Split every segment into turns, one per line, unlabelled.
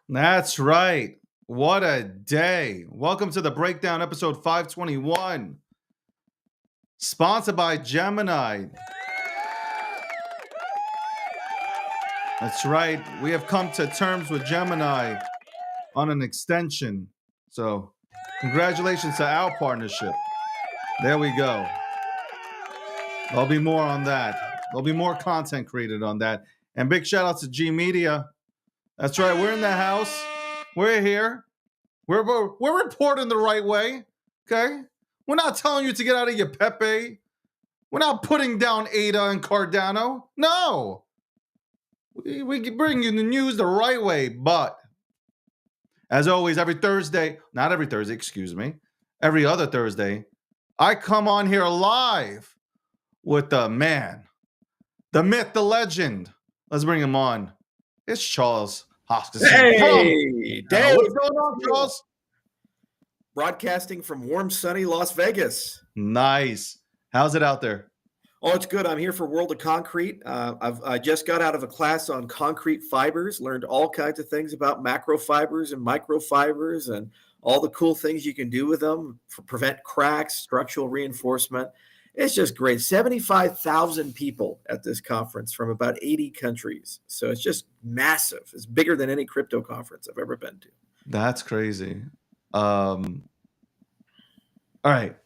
That's right. What a day. Welcome to the breakdown, episode 521, sponsored by Gemini. That's right. We have come to terms with Gemini on an extension. So, congratulations to our partnership. There we go. There'll be more on that. There'll be more content created on that. And big shout out to G Media. That's right. We're in the house. We're here. We're reporting the right way. Okay? We're not telling you to get out of your Pepe. We're not putting down Ada and Cardano. No. We bring you the news the right way. But as always, every other Thursday, I come on here live with the man, the myth, the legend. Let's bring him on. It's Charles Hoskinson.
Hey, Dave.
What's going on, Charles?
Broadcasting from warm, sunny Las Vegas.
Nice. How's it out there?
Oh, it's good. I'm here for World of Concrete. I just got out of a class on concrete fibers, learned all kinds of things about macrofibers and microfibers and all the cool things you can do with them to prevent cracks, structural reinforcement. It's just great. 75,000 people at this conference from about 80 countries. So it's just massive. It's bigger than any crypto conference I've ever been to.
That's crazy. All right.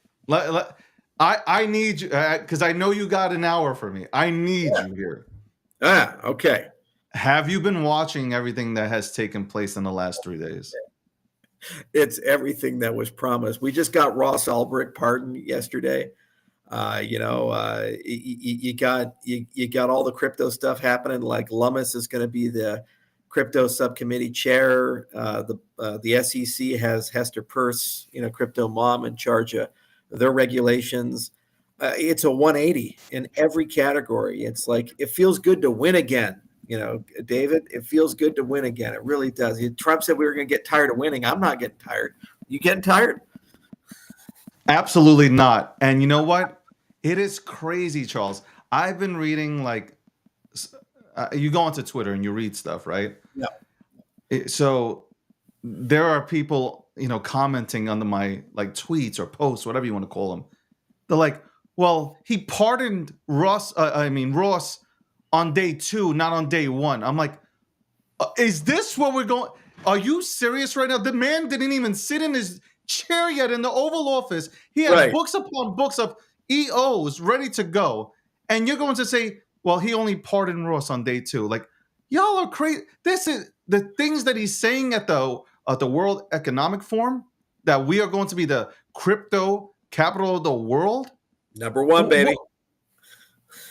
I need you because I know you got an hour for me. I need you here.
Okay.
Have you been watching everything that has taken place in the last 3 days?
It's everything that was promised. We just got Ross Ulbricht pardoned yesterday. You got all the crypto stuff happening. Like Lummis is going to be the crypto subcommittee chair. The SEC has Hester Peirce, crypto mom, in charge of their regulations. It's a 180 in every category. It's like it feels good to win again. David, it feels good to win again. It really does. Trump said we were going to get tired of winning. I'm not getting tired. You getting tired?
Absolutely not. And you know what? It is crazy, Charles. I've been reading you go onto Twitter and you read stuff, right?
Yeah.
So there are people, commenting under my tweets or posts, whatever you want to call them. They're like, well, he pardoned Ross on day 2, not on day 1. I'm like, is this what we're going? Are you serious right now? The man didn't even sit in his chair yet in the Oval Office. He has books upon books of EOs ready to go. And you're going to say, well, he only pardoned Ross on day 2. Like, y'all are crazy. This is the things that he's saying at the World Economic Forum, that we are going to be the crypto capital of the world.
Number 1, baby.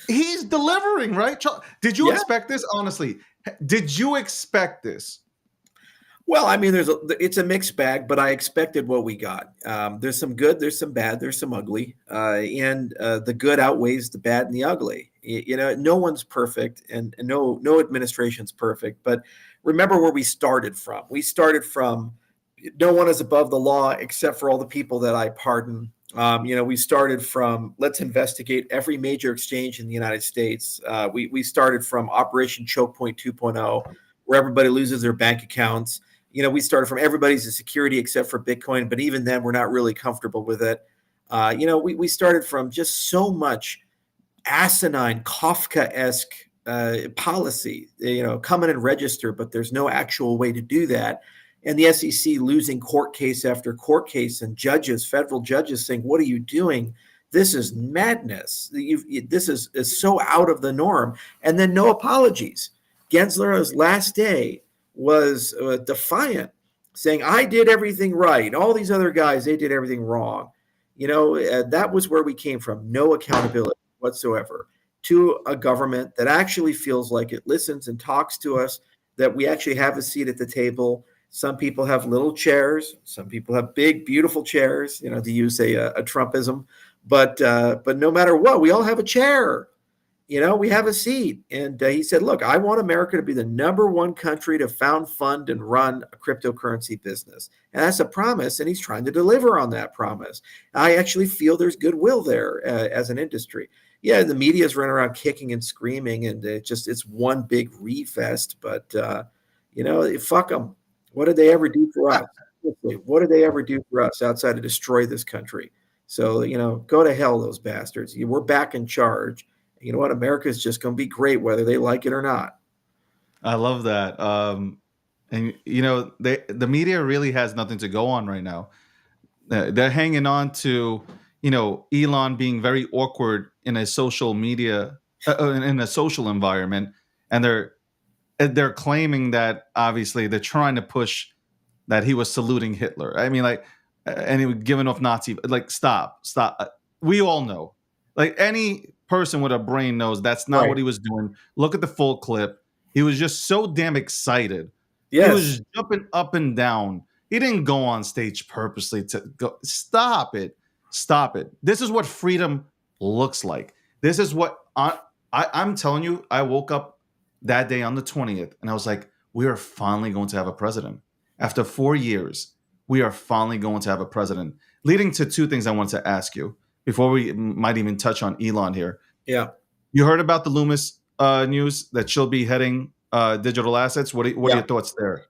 He's delivering, right? Did you expect this? Honestly, did you expect this?
Well, I mean, it's a mixed bag, but I expected what we got. There's some good, there's some bad, there's some ugly, and the good outweighs the bad and the ugly. No one's perfect, and no administration's perfect. But remember where we started from. We started from no one is above the law except for all the people that I pardon. We started from let's investigate every major exchange in the United States. We started from Operation Choke Point 2.0, where everybody loses their bank accounts. We started from everybody's a security except for Bitcoin, but even then we're not really comfortable with it. We started from just so much asinine Kafka-esque policy, come in and register, but there's no actual way to do that. And the SEC losing court case after court case, and federal judges saying, what are you doing? This is madness. This is so out of the norm. And then no apologies. Gensler's last day was defiant, saying, I did everything right. All these other guys, they did everything wrong. That was where we came from. No accountability whatsoever to a government that actually feels like it listens and talks to us, that we actually have a seat at the table. Some people have little chairs. Some people have big, beautiful chairs, to use a Trumpism. But no matter what, we all have a chair. We have a seat. And he said, look, I want America to be the number 1 country to found, fund, and run a cryptocurrency business. And that's a promise, and he's trying to deliver on that promise. I actually feel there's goodwill there as an industry. Yeah, the media's running around kicking and screaming, and it's one big refest. But, fuck them. What did they ever do for
Ah,
us? What did they ever do for us outside of destroy this country? So, go to hell, those bastards. We're back in charge. You know what? America's just going to be great, whether they like it or not.
I love that. And the media really has nothing to go on right now. They're hanging on to Elon being very awkward in a social media in a social environment, and they're claiming that obviously they're trying to push that he was saluting Hitler. I mean, like, and he was giving off Nazi. Like, stop. We all know. Like, any person with a brain knows that's not what
Right.
he was doing. Look at the full clip. He was just so damn excited. He was
Yes.
just jumping up and down. He didn't go on stage purposely to go. Stop it. Stop it. This is what freedom looks like. This is what I'm telling you. I woke up that day on the 20th and I was like, we are finally going to have a president. After 4 years, we are finally going to have a president. Leading to two things I want to ask you before we might even touch on Elon here.
Yeah.
You heard about the Loomis news that she'll be heading digital assets. What are
Yeah.
your thoughts there?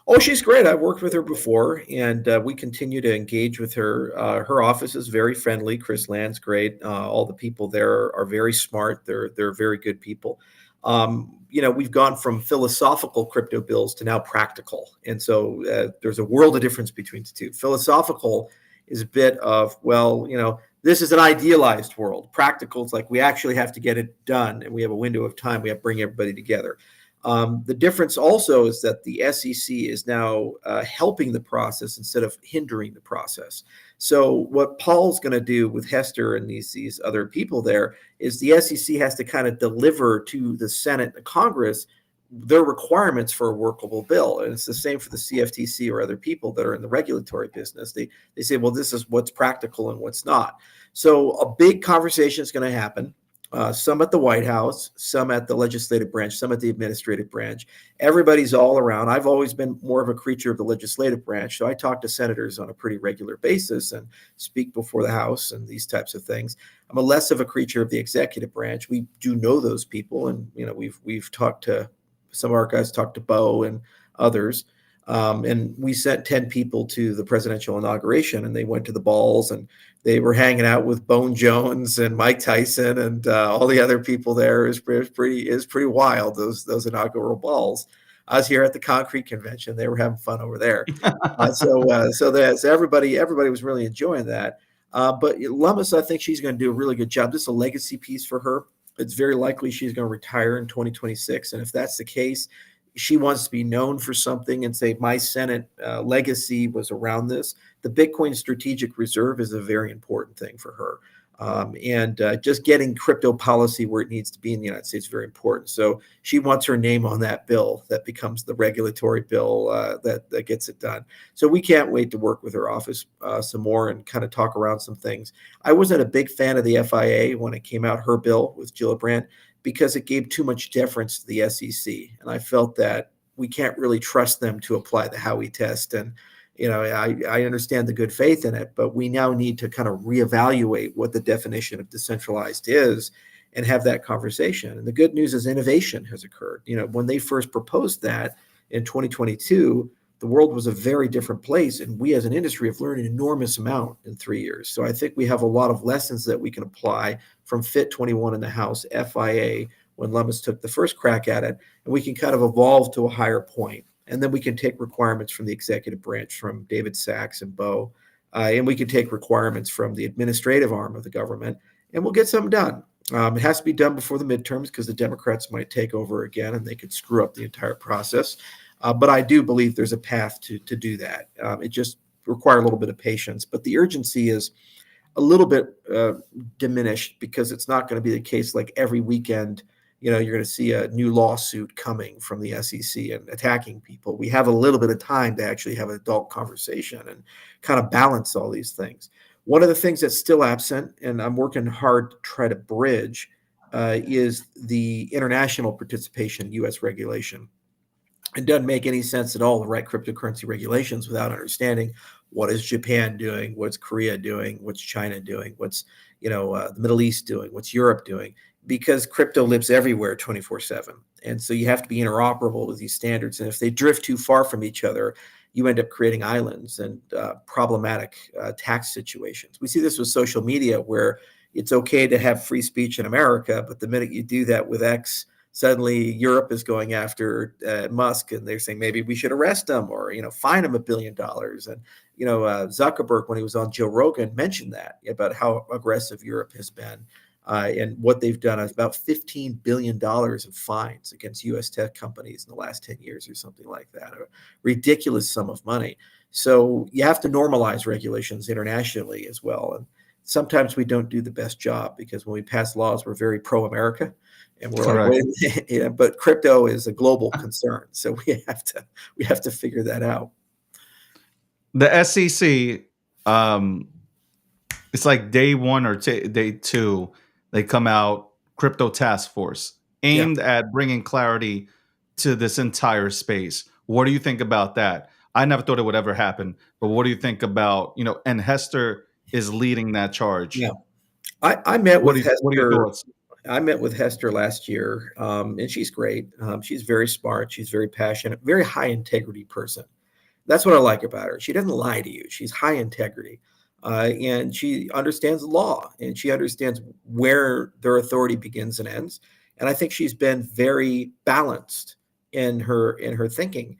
Oh, she's great. I've worked with her before, and we continue to engage with her. Her office is very friendly. Chris Land's great. All the people there are very smart. They're very good people. We've gone from philosophical crypto bills to now practical, and so there's a world of difference between the two. Philosophical is a bit of, well, this is an idealized world. Practical is like we actually have to get it done, and we have a window of time. We have to bring everybody together. The difference also is that the SEC is now helping the process instead of hindering the process. So what Paul's going to do with Hester and these other people there is the SEC has to kind of deliver to the Senate and the Congress their requirements for a workable bill. And it's the same for the CFTC or other people that are in the regulatory business. They say, well, this is what's practical and what's not. So a big conversation is going to happen. Some at the White House, some at the legislative branch, some at the administrative branch. Everybody's all around. I've always been more of a creature of the legislative branch, so I talk to senators on a pretty regular basis and speak before the House and these types of things. I'm a less of a creature of the executive branch. We do know those people, and we've talked to some of our guys, talked to Bo and others. And we sent 10 people to the presidential inauguration, and they went to the balls and they were hanging out with Bone Jones and Mike Tyson and all the other people there. Is pretty wild, those inaugural balls. I was here at the Concrete Convention. They were having fun over there. So everybody was really enjoying that. But Lummis, I think she's going to do a really good job. This is a legacy piece for her. It's very likely she's going to retire in 2026. And if that's the case, she wants to be known for something and say, my Senate legacy was around this. The Bitcoin Strategic Reserve is a very important thing for her. And just getting crypto policy where it needs to be in the United States is very important. So she wants her name on that bill that becomes the regulatory bill that gets it done. So we can't wait to work with her office some more and kind of talk around some things. I wasn't a big fan of the FIA when it came out, her bill with Gillibrand, because it gave too much deference to the SEC. And I felt that we can't really trust them to apply the Howey test. And I understand the good faith in it, but we now need to kind of reevaluate what the definition of decentralized is and have that conversation. And the good news is innovation has occurred. When they first proposed that in 2022, the world was a very different place. And we as an industry have learned an enormous amount in 3 years. So I think we have a lot of lessons that we can apply from FIT 21 in the House, FIA, when Lummis took the first crack at it, and we can kind of evolve to a higher point. And then we can take requirements from the executive branch, from David Sachs and Bo, and we can take requirements from the administrative arm of the government, and we'll get something done. It has to be done before the midterms because the Democrats might take over again and they could screw up the entire process. But I do believe there's a path to do that. It just requires a little bit of patience. But the urgency is a little bit diminished because it's not going to be the case like every weekend. You're going to see a new lawsuit coming from the SEC and attacking people. We have a little bit of time to actually have an adult conversation and kind of balance all these things. One of the things that's still absent, and I'm working hard to try to bridge, is the international participation in U.S. regulation. It doesn't make any sense at all to write cryptocurrency regulations without understanding what is Japan doing, what's Korea doing, what's China doing, what's the Middle East doing, what's Europe doing. because crypto lives everywhere 24/7. And so you have to be interoperable with these standards. And if they drift too far from each other, you end up creating islands and problematic tax situations. We see this with social media, where it's okay to have free speech in America, but the minute you do that with X, suddenly Europe is going after Musk, and they're saying maybe we should arrest him or fine him $1 billion. And Zuckerberg, when he was on Joe Rogan, mentioned that about how aggressive Europe has been. And what they've done is about $15 billion of fines against U.S. tech companies in the last 10 years or something like that, a ridiculous sum of money. So you have to normalize regulations internationally as well. And sometimes we don't do the best job, because when we pass laws, we're very pro-America. And we're
Correct.
like, wait, but crypto is a global concern. So we have to figure that out.
The SEC, it's like day one or day two, they come out, crypto task force, aimed at bringing clarity to this entire space. What do you think about that? I never thought it would ever happen, but what do you think about, and Hester is leading that charge?
Yeah. I met with Hester.
What are your thoughts?
I met with Hester last year, and she's great. She's very smart. She's very passionate, very high integrity person. That's what I like about her. She doesn't lie to you. She's high integrity. And she understands the law, and she understands where their authority begins and ends. And I think she's been very balanced in her thinking.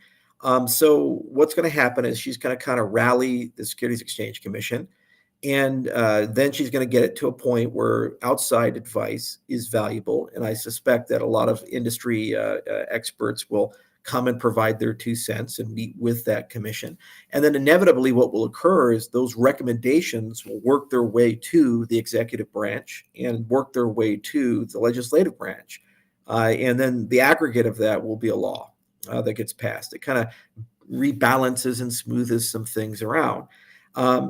So what's going to happen is she's going to kind of rally the Securities Exchange Commission, and then she's going to get it to a point where outside advice is valuable. And I suspect that a lot of industry experts will come and provide their 2 cents and meet with that commission. And then inevitably what will occur is those recommendations will work their way to the executive branch and work their way to the legislative branch. And then the aggregate of that will be a law that gets passed. It kind of rebalances and smooths some things around. At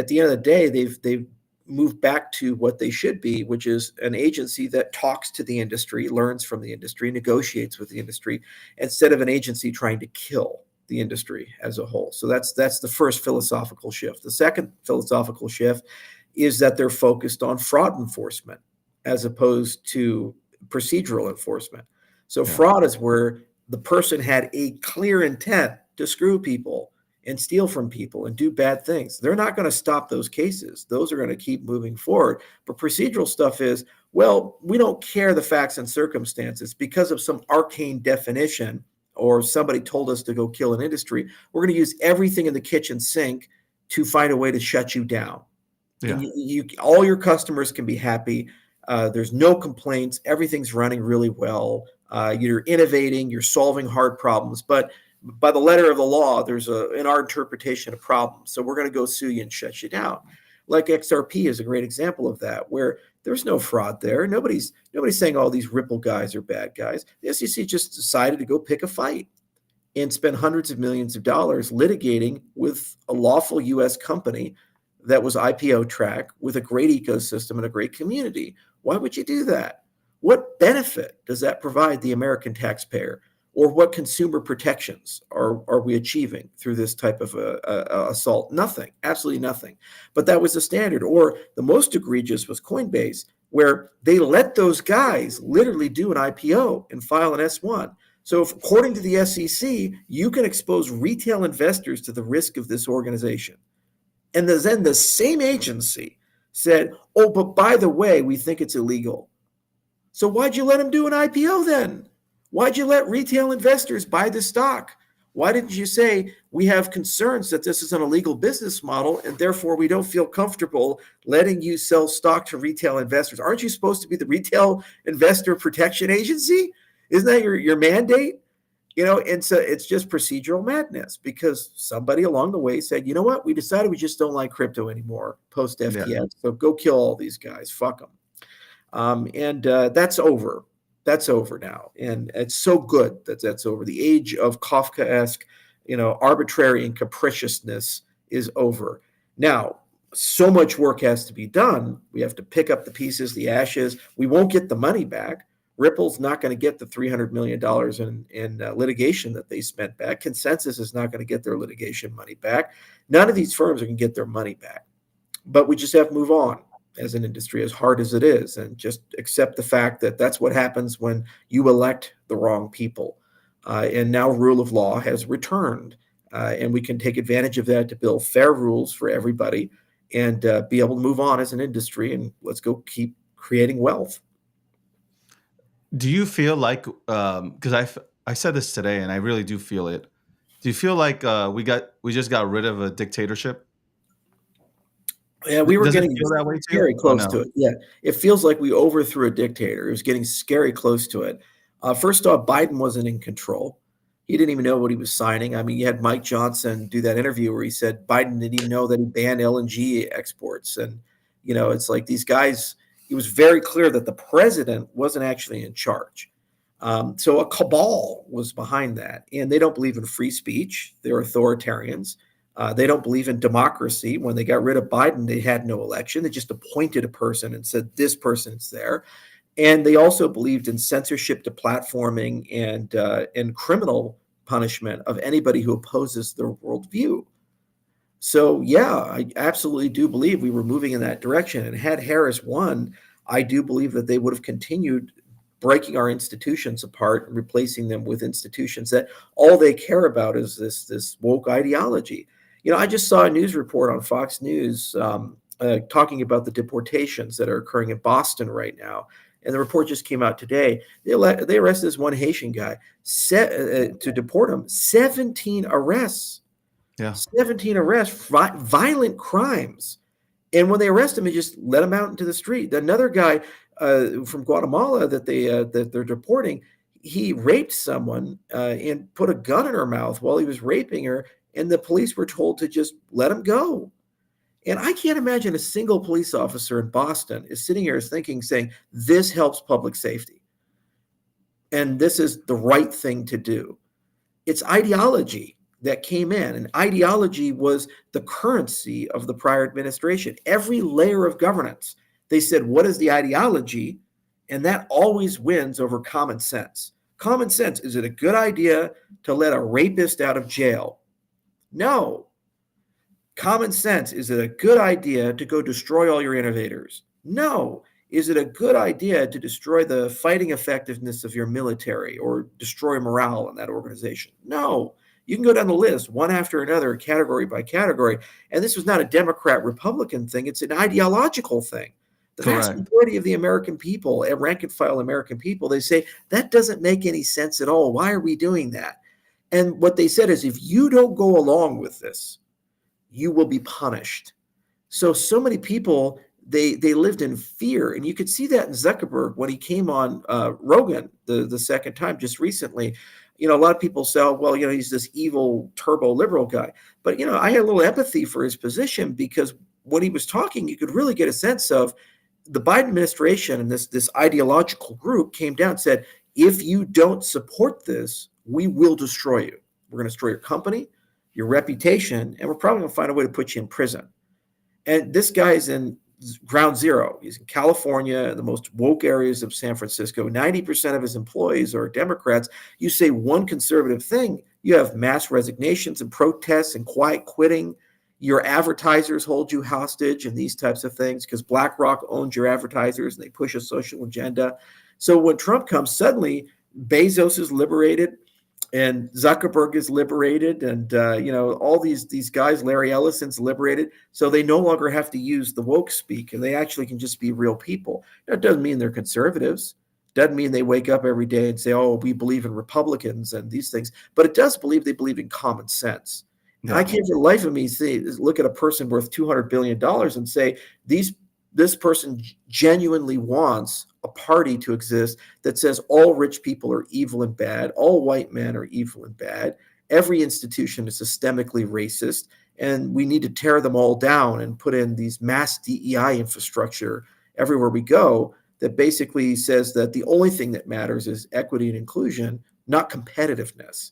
the end of the day, they've moved back to what they should be, which is an agency that talks to the industry, learns from the industry, negotiates with the industry, instead of an agency trying to kill the industry as a whole. So that's the first philosophical shift. The second philosophical shift is that they're focused on fraud enforcement as opposed to procedural enforcement. So fraud is where the person had a clear intent to screw people and steal from people and do bad things. They're not going to stop those cases. Those are going to keep moving forward. But procedural stuff is, well, we don't care the facts and circumstances because of some arcane definition, or somebody told us to go kill an industry. We're going to use everything in the kitchen sink to find a way to shut you down. Yeah. And all your customers can be happy. There's no complaints. Everything's running really well. You're innovating. You're solving hard problems. But by the letter of the law, there's in our interpretation, a problem. So we're going to go sue you and shut you down. Like XRP is a great example of that, where there's no fraud there. Nobody's saying all these Ripple guys are bad guys. The SEC just decided to go pick a fight and spend hundreds of millions of dollars litigating with a lawful U.S. company that was IPO track with a great ecosystem and a great community. Why would you do that? What benefit does that provide the American taxpayer? Or what consumer protections are we achieving through this type of assault? Nothing, absolutely nothing. But that was the standard. Or the most egregious was Coinbase, where they let those guys literally do an IPO and file an S1. So according to the SEC, you can expose retail investors to the risk of this organization. And then the same agency said, oh, but by the way, we think it's illegal. So why'd you let them do an IPO then? Why'd you let retail investors buy the stock? Why didn't you say we have concerns that this is an illegal business model and therefore we don't feel comfortable letting you sell stock to retail investors? Aren't you supposed to be the retail investor protection agency? Isn't that your mandate? And so it's just procedural madness, because somebody along the way said, you know what? We decided we just don't like crypto anymore post FTX. Yeah. So go kill all these guys. Fuck them. And that's over. That's over now. And it's so good that that's over. The age of Kafkaesque, arbitrary and capriciousness is over. Now, so much work has to be done. We have to pick up the pieces, the ashes. We won't get the money back. Ripple's not going to get the $300 million in litigation that they spent back. Consensus is not going to get their litigation money back. None of these firms are going to get their money back. But we just have to move on. as an industry, as hard as it is, and just accept the fact that that's what happens when you elect the wrong people. And now rule of law has returned, and we can take advantage of that to build fair rules for everybody and be able to move on as an industry. And let's go keep creating wealth.
Do you feel like because I said this today and I really do feel it. Do you feel like we just got rid of a dictatorship?
Yeah, we were
Does it
getting
feel that way to you?
scary
Oh
close to
no.
it. Yeah, it feels like we overthrew a dictator. It was getting scary close to it. First off, Biden wasn't in control. He didn't even know what he was signing. I mean, you had Mike Johnson do that interview where he said Biden didn't even know that he banned LNG exports. And, it's like these guys, it was very clear that the president wasn't actually in charge. So a cabal was behind that. And they don't believe in free speech. They're authoritarians. They don't believe in democracy. When they got rid of Biden, they had no election. They just appointed a person and said, this person's there. And they also believed in censorship, deplatforming, and criminal punishment of anybody who opposes their worldview. So, yeah, I absolutely do believe we were moving in that direction. And had Harris won, I do believe that they would have continued breaking our institutions apart and replacing them with institutions that all they care about is this woke ideology. I just saw a news report on Fox News talking about the deportations that are occurring in Boston right now. And the report just came out today. They arrested this one Haitian guy to deport him. 17 arrests.
Yeah.
17 arrests, violent crimes. And when they arrest him, they just let him out into the street. Another guy from Guatemala that they're deporting, he raped someone and put a gun in her mouth while he was raping her, and the police were told to just let him go. And I can't imagine a single police officer in Boston is sitting here saying, this helps public safety. And this is the right thing to do. It's ideology that came in, and ideology was the currency of the prior administration. Every layer of governance, they said, what is the ideology? And that always wins over common sense. Common sense, is it a good idea to let a rapist out of jail? No. Common sense, is it a good idea to go destroy all your innovators? No. Is it a good idea to destroy the fighting effectiveness of your military or destroy morale in that organization? No. You can go down the list one after another, category by category. And this was not a Democrat-Republican thing. It's an ideological thing. The vast majority of the American people, rank and file American people, they say, that doesn't make any sense at all. Why are we doing that? And what they said is, if you don't go along with this, you will be punished. So many people, they lived in fear. And you could see that in Zuckerberg when he came on Rogan the second time just recently. A lot of people say, well, he's this evil turbo liberal guy. But, I had a little empathy for his position, because when he was talking, you could really get a sense of the Biden administration, and this ideological group came down and said, if you don't support this, we will destroy you. We're going to destroy your company, your reputation, and we're probably going to find a way to put you in prison. And this guy is in ground zero. He's in California, the most woke areas of San Francisco. 90% of his employees are Democrats. You say one conservative thing, you have mass resignations and protests and quiet quitting. Your advertisers hold you hostage and these types of things, because BlackRock owns your advertisers and they push a social agenda. So when Trump comes, suddenly Bezos is liberated and Zuckerberg is liberated, and all these guys, Larry Ellison's liberated, so they no longer have to use the woke speak, and they actually can just be real people. That doesn't mean they're conservatives. Doesn't mean they wake up every day and say, "Oh, we believe in Republicans and these things," but it does believe they believe in common sense. Yeah. And I can't for the life of me look at a person worth $200 billion and say this person genuinely wants a party to exist that says all rich people are evil and bad, all white men are evil and bad, every institution is systemically racist, and we need to tear them all down and put in these mass DEI infrastructure everywhere we go that basically says that the only thing that matters is equity and inclusion, not competitiveness.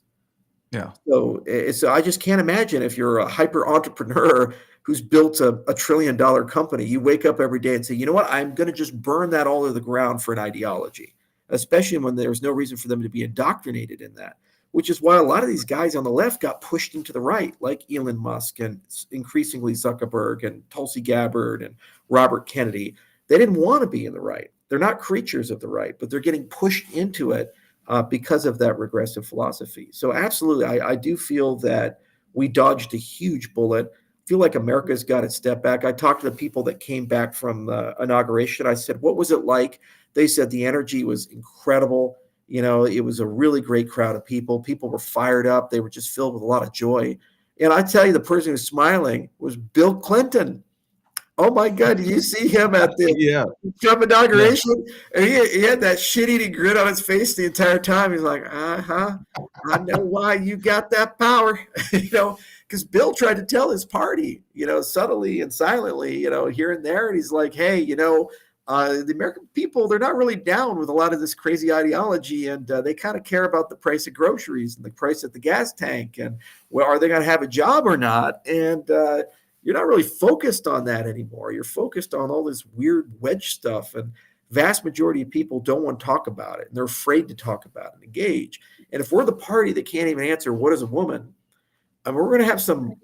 Yeah.
So I just can't imagine, if you're a hyper entrepreneur who's built a $1 trillion company, you wake up every day and say, you know what, I'm going to just burn that all to the ground for an ideology, especially when there's no reason for them to be indoctrinated in that. which is why a lot of these guys on the left got pushed into the right, like Elon Musk and increasingly Zuckerberg and Tulsi Gabbard and Robert Kennedy. They didn't want to be in the right. They're not creatures of the right, but they're getting pushed into it because of that regressive philosophy. So absolutely, I do feel that we dodged a huge bullet. I feel like America's got its step back. I talked to the people that came back from the inauguration. I said, what was it like? They said the energy was incredible. You know, it was a really great crowd of people. People were fired up. They were just filled with a lot of joy. And I tell you, the person who was smiling was Bill Clinton. Oh my God, did you see him at the
Yeah.
Trump inauguration? And he had that shit-eating grin on his face the entire time. He's like, I know why you got that power. Because Bill tried to tell his party, subtly and silently, here and there. And he's like, hey, the American people, they're not really down with a lot of this crazy ideology, and they kind of care about the price of groceries and the price at the gas tank, and well, are they going to have a job or not? And you're not really focused on that anymore. You're focused on all this weird wedge stuff, and vast majority of people don't want to talk about it, and they're afraid to talk about it and engage. And if we're the party that can't even answer what is a woman, I mean, we're going to have some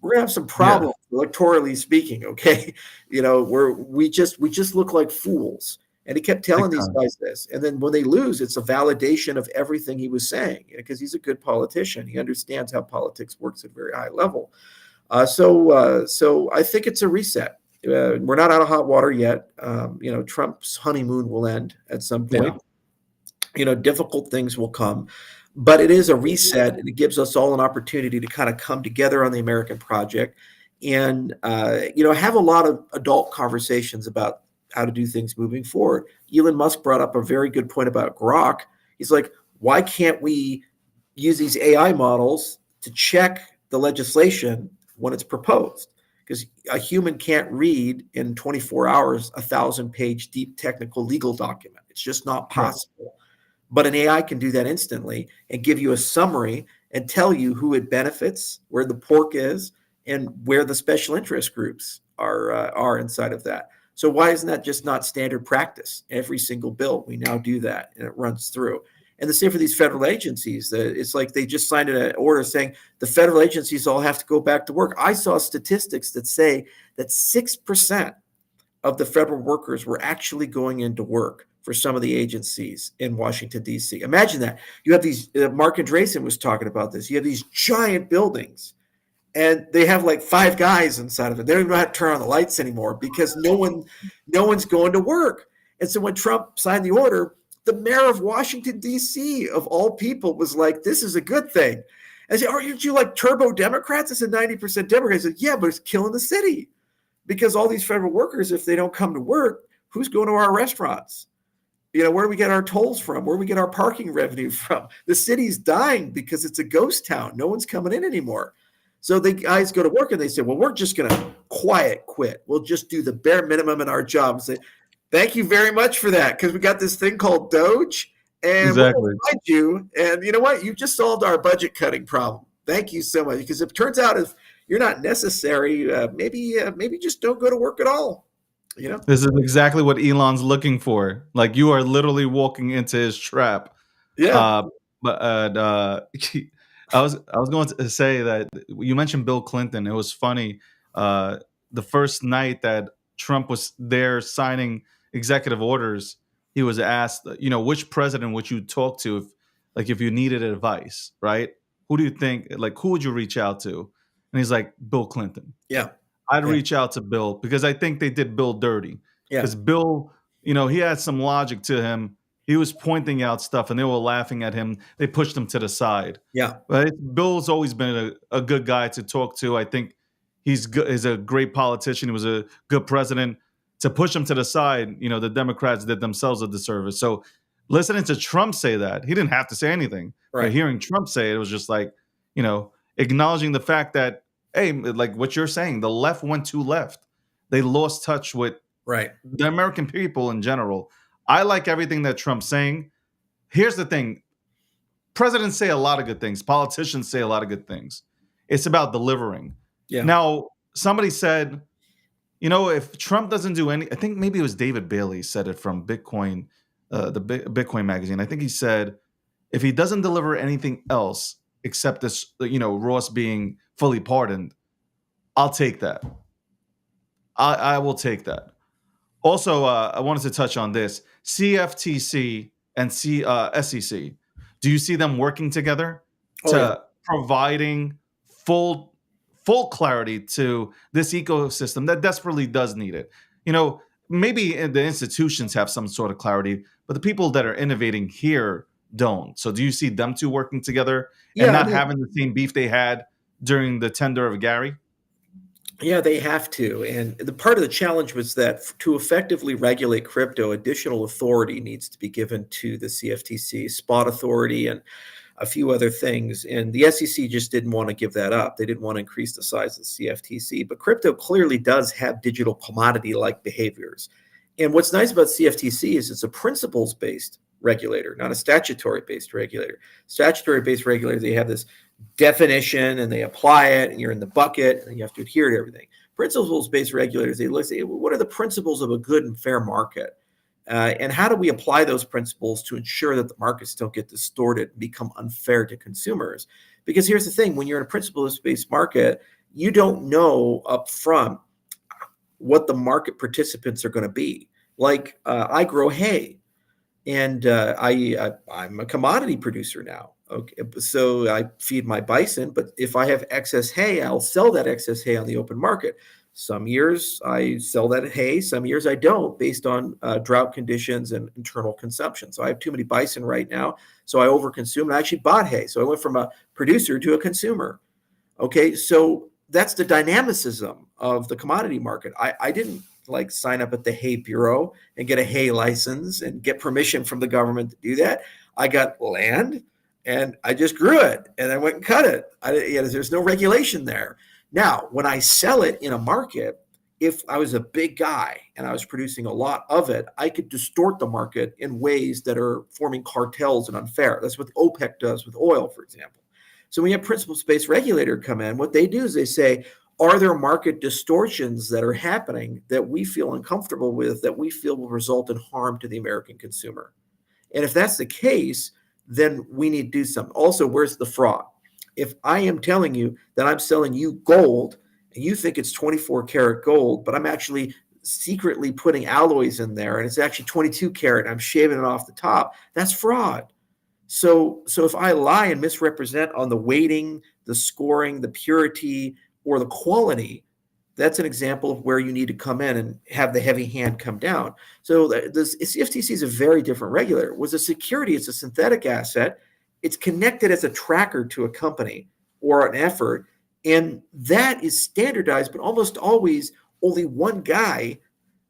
problems, electorally speaking. Okay, we just look like fools. And he kept telling these guys this, and then when they lose, it's a validation of everything he was saying, because he's a good politician. He understands how politics works at a very high level. So I think it's a reset. We're not out of hot water yet. Trump's honeymoon will end at some point. Yeah. Difficult things will come. But it is a reset, and it gives us all an opportunity to kind of come together on the American project and, have a lot of adult conversations about how to do things moving forward. Elon Musk brought up a very good point about Grok. He's like, why can't we use these AI models to check the legislation when it's proposed? Because a human can't read in 24 hours a 1,000-page deep technical legal document. It's just not possible. Right. But an AI can do that instantly and give you a summary and tell you who it benefits, where the pork is, and where the special interest groups are inside of that. So why isn't that just not standard practice? Every single bill, we now do that, and it runs through. And the same for these federal agencies. It's like they just signed an order saying the federal agencies all have to go back to work. I saw statistics that say that 6% of the federal workers were actually going into work for some of the agencies in Washington, D.C. Imagine that. You have these, Mark Andreessen was talking about this. You have these giant buildings, and they have like 5 guys inside of it. They don't even know how to turn on the lights anymore because no one's going to work. And so when Trump signed the order, the mayor of Washington, D.C., of all people, was like, this is a good thing. I said, aren't you like turbo Democrats? I said, 90% Democrats. I said, yeah, but it's killing the city. Because all these federal workers, if they don't come to work, who's going to our restaurants? Where do we get our tolls from? Where do we get our parking revenue from? The city's dying because it's a ghost town. No one's coming in anymore. So the guys go to work and they say, well, we're just going to quiet quit. We'll just do the bare minimum in our job and say, thank you very much for that, because we got this thing called Doge, and we'll find you. And you know what? You just solved our budget cutting problem. Thank you so much. Because if it turns out if you're not necessary, maybe just don't go to work at all.
This is exactly what Elon's looking for. Like, you are literally walking into his trap.
Yeah.
I was going to say that you mentioned Bill Clinton. It was funny. The first night that Trump was there signing executive orders, he was asked, which president would you talk to if you needed advice, right? Who do you think, who would you reach out to? And he's like, Bill Clinton.
Yeah.
I'd reach out to Bill because I think they did Bill dirty.
Yeah.
Because Bill, he had some logic to him. He was pointing out stuff and they were laughing at him. They pushed him to the side.
Yeah.
But Bill's always been a good guy to talk to. I think he's a great politician. He was a good president. To push him to the side, the Democrats did themselves a disservice. So listening to Trump say that, he didn't have to say anything.
Right.
But hearing Trump say it was just like, acknowledging the fact that, hey, like what you're saying, the left went too left. They lost touch with the American people in general. I like everything that Trump's saying. Here's the thing. Presidents say a lot of good things. Politicians say a lot of good things. It's about delivering.
Yeah.
Now, somebody said, if Trump doesn't do any, I think maybe it was David Bailey said it from Bitcoin, the Bitcoin magazine. I think he said, if he doesn't deliver anything else, accept this, Ross being fully pardoned, I'll take that. I will take that. Also, I wanted to touch on this: CFTC and SEC. Do you see them working together
Oh yeah.
to providing full full clarity to this ecosystem that desperately does need it? Maybe the institutions have some sort of clarity, but the people that are innovating here don't. So, do you see them two working together and
Yeah, I
not
mean,
having the same beef they had during the tender of Gary?
yeah, they have to. And the part of the challenge was that to effectively regulate crypto, additional authority needs to be given to the CFTC, spot authority, and a few other things. And the SEC just didn't want to give that up. They didn't want to increase the size of the CFTC. But crypto clearly does have digital commodity like behaviors. And what's nice about CFTC is it's a principles based regulator, not a statutory based regulator. Statutory based regulators, they have this definition and they apply it, and you're in the bucket and you have to adhere to everything. Principles based regulators, they look, say, what are the principles of a good and fair market? And how do we apply those principles to ensure that the markets don't get distorted and become unfair to consumers? Because here's the thing: when you're in a principles-based market, you don't know up front what the market participants are going to be. Like I grow hay, and I'm a commodity producer now. Okay, so I feed my bison, but if I have excess hay, I'll sell that excess hay on the open market. Some years I sell that hay, some years I don't, based on drought conditions and internal consumption. So I have too many bison right now, so I overconsume, and I actually bought hay. So I went from a producer to a consumer. Okay, so that's the dynamicism of the commodity market. I didn't like sign up at the Hay Bureau and get a hay license and get permission from the government to do that. I got land and I just grew it and I went and cut it. There's no regulation there. Now, when I sell it in a market, if I was a big guy and I was producing a lot of it, I could distort the market in ways that are forming cartels and unfair. That's what OPEC does with oil, for example. So when you have principles-based regulator come in, what they do is they say, are there market distortions that are happening that we feel uncomfortable with, that we feel will result in harm to the American consumer? And if that's the case, then we need to do something. Also, where's the fraud? If I am telling you that I'm selling you gold and you think it's 24 karat gold, but I'm actually secretly putting alloys in there and it's actually 22 karat and I'm shaving it off the top, that's fraud. So if I lie and misrepresent on the weighting, the scoring, the purity, or the quality, that's an example of where you need to come in and have the heavy hand come down. So the CFTC is a very different regulator. Was a security, it's a synthetic asset. It's connected as a tracker to a company or an effort, and that is standardized, but almost always only one guy,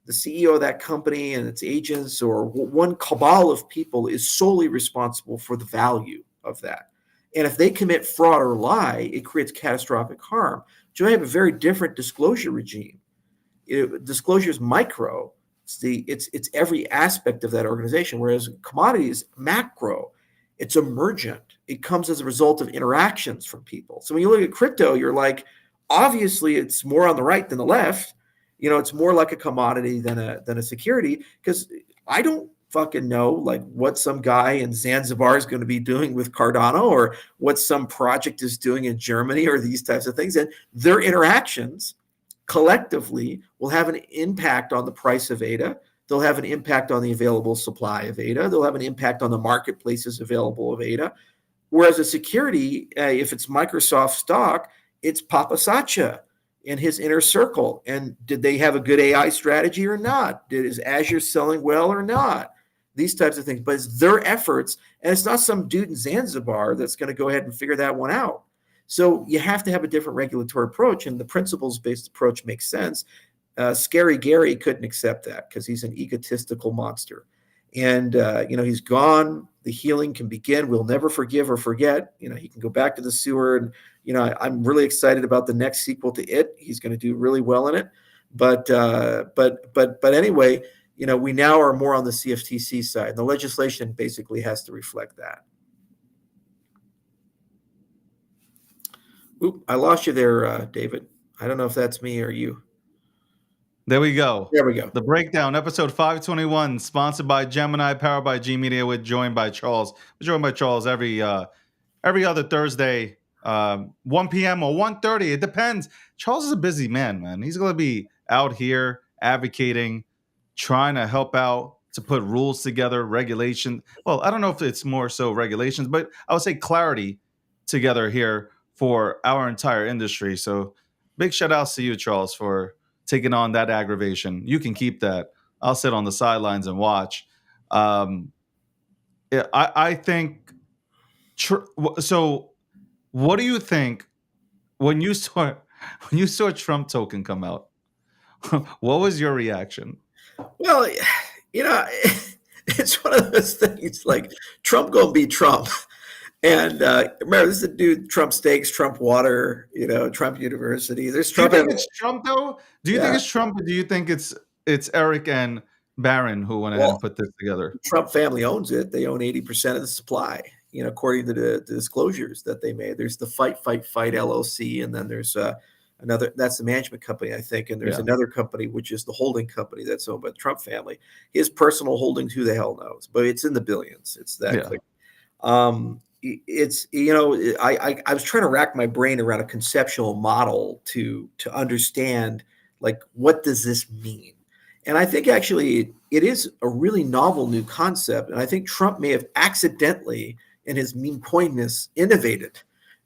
the CEO of that company and its agents, or one cabal of people, is solely responsible for the value of that. And if they commit fraud or lie, it creates catastrophic harm. So I have a very different disclosure regime. Disclosure is micro. It's every aspect of that organization, whereas commodities macro. It's emergent. It comes as a result of interactions from people. So when you look at crypto, you're like, obviously it's more on the right than the left. It's more like a commodity than a security, because I don't fucking know like what some guy in Zanzibar is going to be doing with Cardano, or what some project is doing in Germany, or these types of things. And their interactions collectively will have an impact on the price of ADA. They'll have an impact on the available supply of ADA. They'll have an impact on the marketplaces available of ADA. Whereas a security, if it's Microsoft stock, it's Papa Satya and his inner circle. And did they have a good AI strategy or not? Is Azure selling well or not? These types of things. But it's their efforts, and it's not some dude in Zanzibar that's going to go ahead and figure that one out. So you have to have a different regulatory approach, and the principles-based approach makes sense. Scary Gary couldn't accept that because he's an egotistical monster. And, he's gone. The healing can begin. We'll never forgive or forget. He can go back to the sewer. And, I'm really excited about the next sequel to It. He's going to do really well in it. But anyway, we now are more on the CFTC side. The legislation basically has to reflect that. Oop, I lost you there, David. I don't know if that's me or you.
There we go.
There we go.
The Breakdown, episode 521, sponsored by Gemini, powered by G Media, joined by Charles. We're joined by Charles every every other Thursday, 1 p.m. or 1:30. It depends. Charles is a busy man. He's going to be out here advocating, trying to help out to put rules together, regulation. Well, I don't know if it's more so regulations, but I would say clarity together here for our entire industry. So big shout outs to you, Charles, for taking on that aggravation. You can keep that. I'll sit on the sidelines and watch. Um, yeah, I think. So, what do you think when you saw Trump token come out? What was your reaction?
Well, you know, it's one of those things like Trump gonna be Trump. And remember, this is a dude, Trump Steaks, Trump Water, Trump University. There's
Do you
Trump.
think it's Trump though? Do you think
Yeah.
it's Trump, or do you think it's Eric and Barron who went ahead and
Well,
put this together?
Trump family owns it. They own 80% of the supply, according to the disclosures that they made. There's the Fight LLC, and then there's another, that's the management company, I think. And there's
Yeah.
another company, which is the holding company that's owned by the Trump family. His personal holdings, who the hell knows? But it's in the billions. It's that clear. It's I was trying to rack my brain around a conceptual model to understand, like, what does this mean? And I think actually it is a really novel new concept, and I think Trump may have accidentally, in his meme coyness, innovated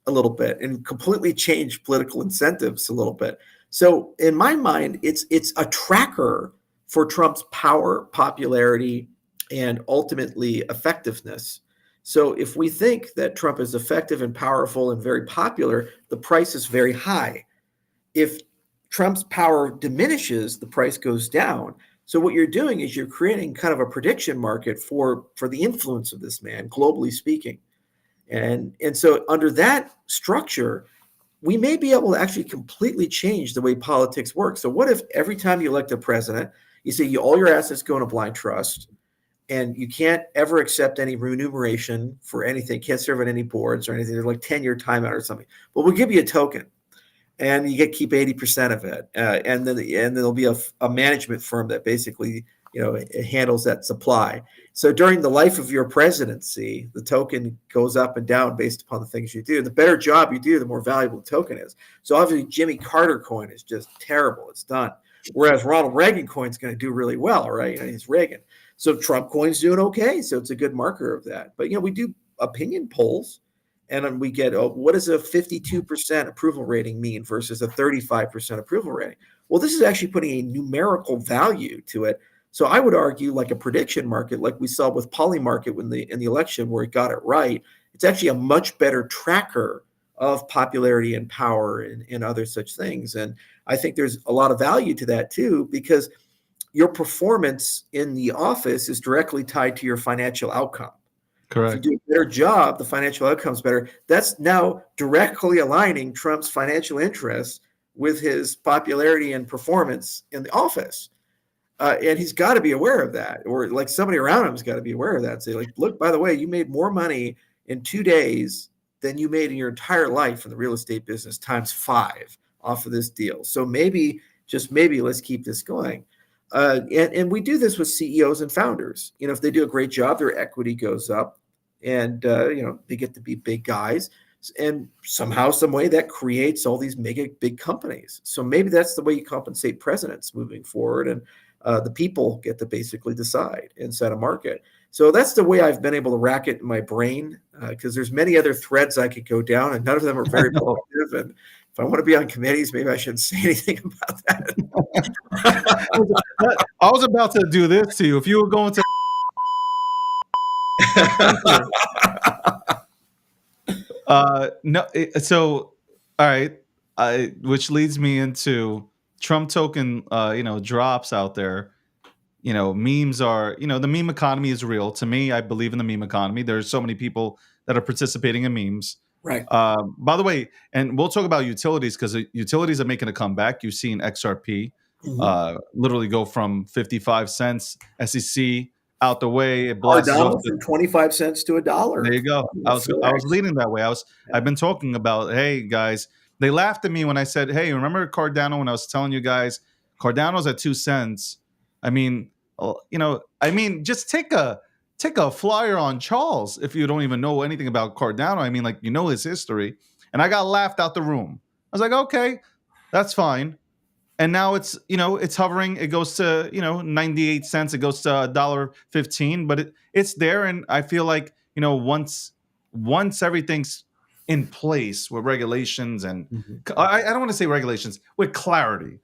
a little bit and completely changed political incentives a little bit. So in my mind, it's a tracker for Trump's power, popularity, and ultimately effectiveness. So if we think that Trump is effective and powerful and very popular, the price is very high. If Trump's power diminishes, the price goes down. So what you're doing is you're creating kind of a prediction market for the influence of this man, globally speaking. And so under that structure, we may be able to actually completely change the way politics work. So what if every time you elect a president, you say all your assets go in a blind trust, and you can't ever accept any remuneration for anything, can't serve on any boards or anything. There's like 10-year timeout or something. But we'll give you a token, and you get keep 80% of it. And then there'll be a management firm that basically, it handles that supply. So during the life of your presidency, the token goes up and down based upon the things you do. The better job you do, the more valuable the token is. So obviously Jimmy Carter coin is just terrible. It's done. Whereas Ronald Reagan coin is going to do really well, right? He's Reagan. So Trump coin's doing okay. So it's a good marker of that. But, we do opinion polls, and then we get, what does a 52% approval rating mean versus a 35% approval rating? Well, this is actually putting a numerical value to it. So I would argue, like a prediction market, like we saw with Polymarket in the election where it got it right, it's actually a much better tracker of popularity and power and other such things. And I think there's a lot of value to that too, because your performance in the office is directly tied to your financial outcome.
Correct.
If you do a better job, the financial outcome's better. That's now directly aligning Trump's financial interests with his popularity and performance in the office. And he's got to be aware of that, or like somebody around him's got to be aware of that. Say, like, look, by the way, you made more money in 2 days than you made in your entire life in the real estate business times 5 off of this deal. So maybe, just maybe, let's keep this going. And we do this with CEOs and founders. If they do a great job, their equity goes up, and they get to be big guys. And somehow, some way, that creates all these mega big companies. So maybe that's the way you compensate presidents moving forward, and the people get to basically decide and set a market. So that's the way I've been able to rack it in my brain, because there's many other threads I could go down, and none of them are very productive. And if I want to be on committees, maybe I shouldn't say anything about that.
I was about to do this to you. If you were going to no, so all right, which leads me into Trump token, drops out there. Memes are, the meme economy is real. To me, I believe in the meme economy. There's so many people that are participating in memes.
Right.
By the way, and we'll talk about utilities, because utilities are making a comeback. You've seen XRP literally go from 55 cents, SEC out the way. It blasts off
from 25 cents to $1.
There you go. I was leading that way. I've been talking about, hey guys, they laughed at me when I said, hey, remember Cardano, when I was telling you guys Cardano's at 2 cents? I mean, just take a take a flyer on Charles if you don't even know anything about Cardano. I mean, like, you know his history. And I got laughed out the room. I was like, okay, that's fine. And now it's, it's hovering. It goes to, 98 cents. It goes to $1.15, but it's there. And I feel like, once everything's in place with regulations and I don't want to say regulations, with clarity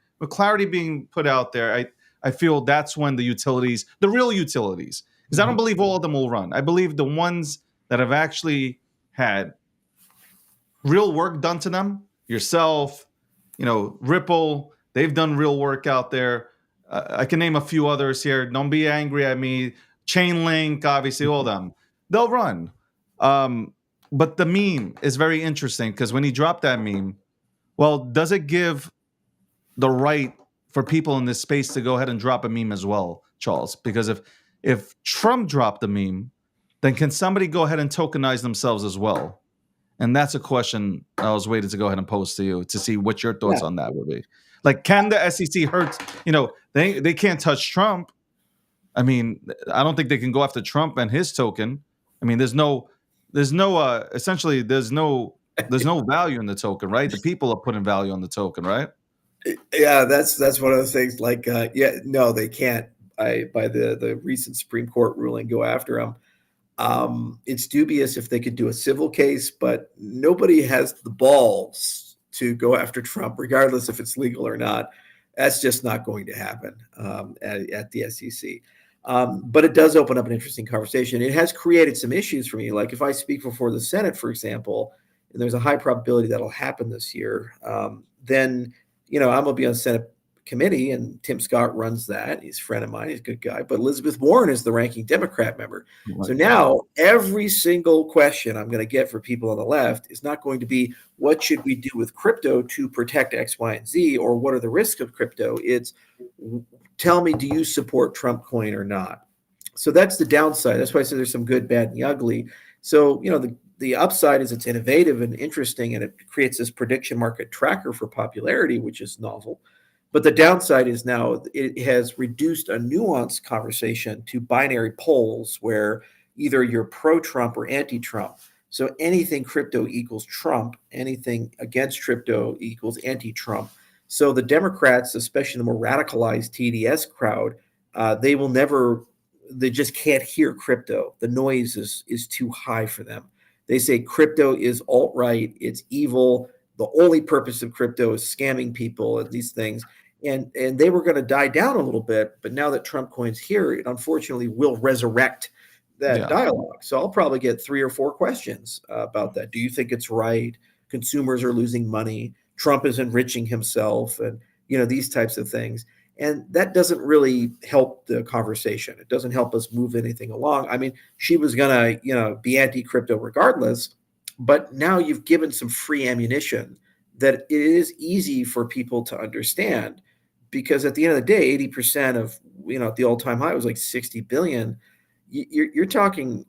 being put out there, I feel that's when the real utilities, because I don't believe all of them will run. I believe the ones that have actually had real work done to them, yourself, Ripple, they've done real work out there. I can name a few others here. Don't be angry at me. Chainlink, obviously, all of them. They'll run. But the meme is very interesting because when he dropped that meme, well, does it give the right for people in this space to go ahead and drop a meme as well, Charles? Because if Trump dropped the meme, then can somebody go ahead and tokenize themselves as well? And that's a question I was waiting to go ahead and pose to you to see what your thoughts on that would be. Like, can the SEC hurt? They can't touch Trump. I mean, I don't think they can go after Trump and his token. I mean, there's no essentially there's no value in the token, right? The people are putting value on the token, right?
Yeah, that's one of those things. Like, no, they can't. By the recent Supreme Court ruling, go after them. It's dubious if they could do a civil case, but nobody has the balls to go after Trump, regardless if it's legal or not. That's just not going to happen at the SEC. But it does open up an interesting conversation. It has created some issues for me. Like, if I speak before the Senate, for example, and there's a high probability that'll happen this year, then, I'm going to be on Senate committee, and Tim Scott runs that. He's a friend of mine. He's a good guy. But Elizabeth Warren is the ranking Democrat member. So now every single question I'm going to get for people on the left is not going to be, what should we do with crypto to protect X, Y, and Z, or what are the risks of crypto? It's, tell me, do you support Trump coin or not? So that's the downside. That's why I said there's some good, bad, and the ugly. So, the upside is it's innovative and interesting, and it creates this prediction market tracker for popularity, which is novel. But the downside is now it has reduced a nuanced conversation to binary polls where either you're pro-Trump or anti-Trump. So anything crypto equals Trump, anything against crypto equals anti-Trump. So the Democrats, especially the more radicalized TDS crowd, they just can't hear crypto. The noise is too high for them. They say crypto is alt-right, it's evil. The only purpose of crypto is scamming people and these things. And they were going to die down a little bit, but now that Trump coin's here, it unfortunately will resurrect that dialogue. So I'll probably get 3 or 4 questions about that. Do you think it's right? Consumers are losing money. Trump is enriching himself, and these types of things. And that doesn't really help the conversation. It doesn't help us move anything along. I mean, she was going to, be anti-crypto regardless, but now you've given some free ammunition that it is easy for people to understand, because at the end of the day, 80% of, at the all-time high was like 60 billion. You're talking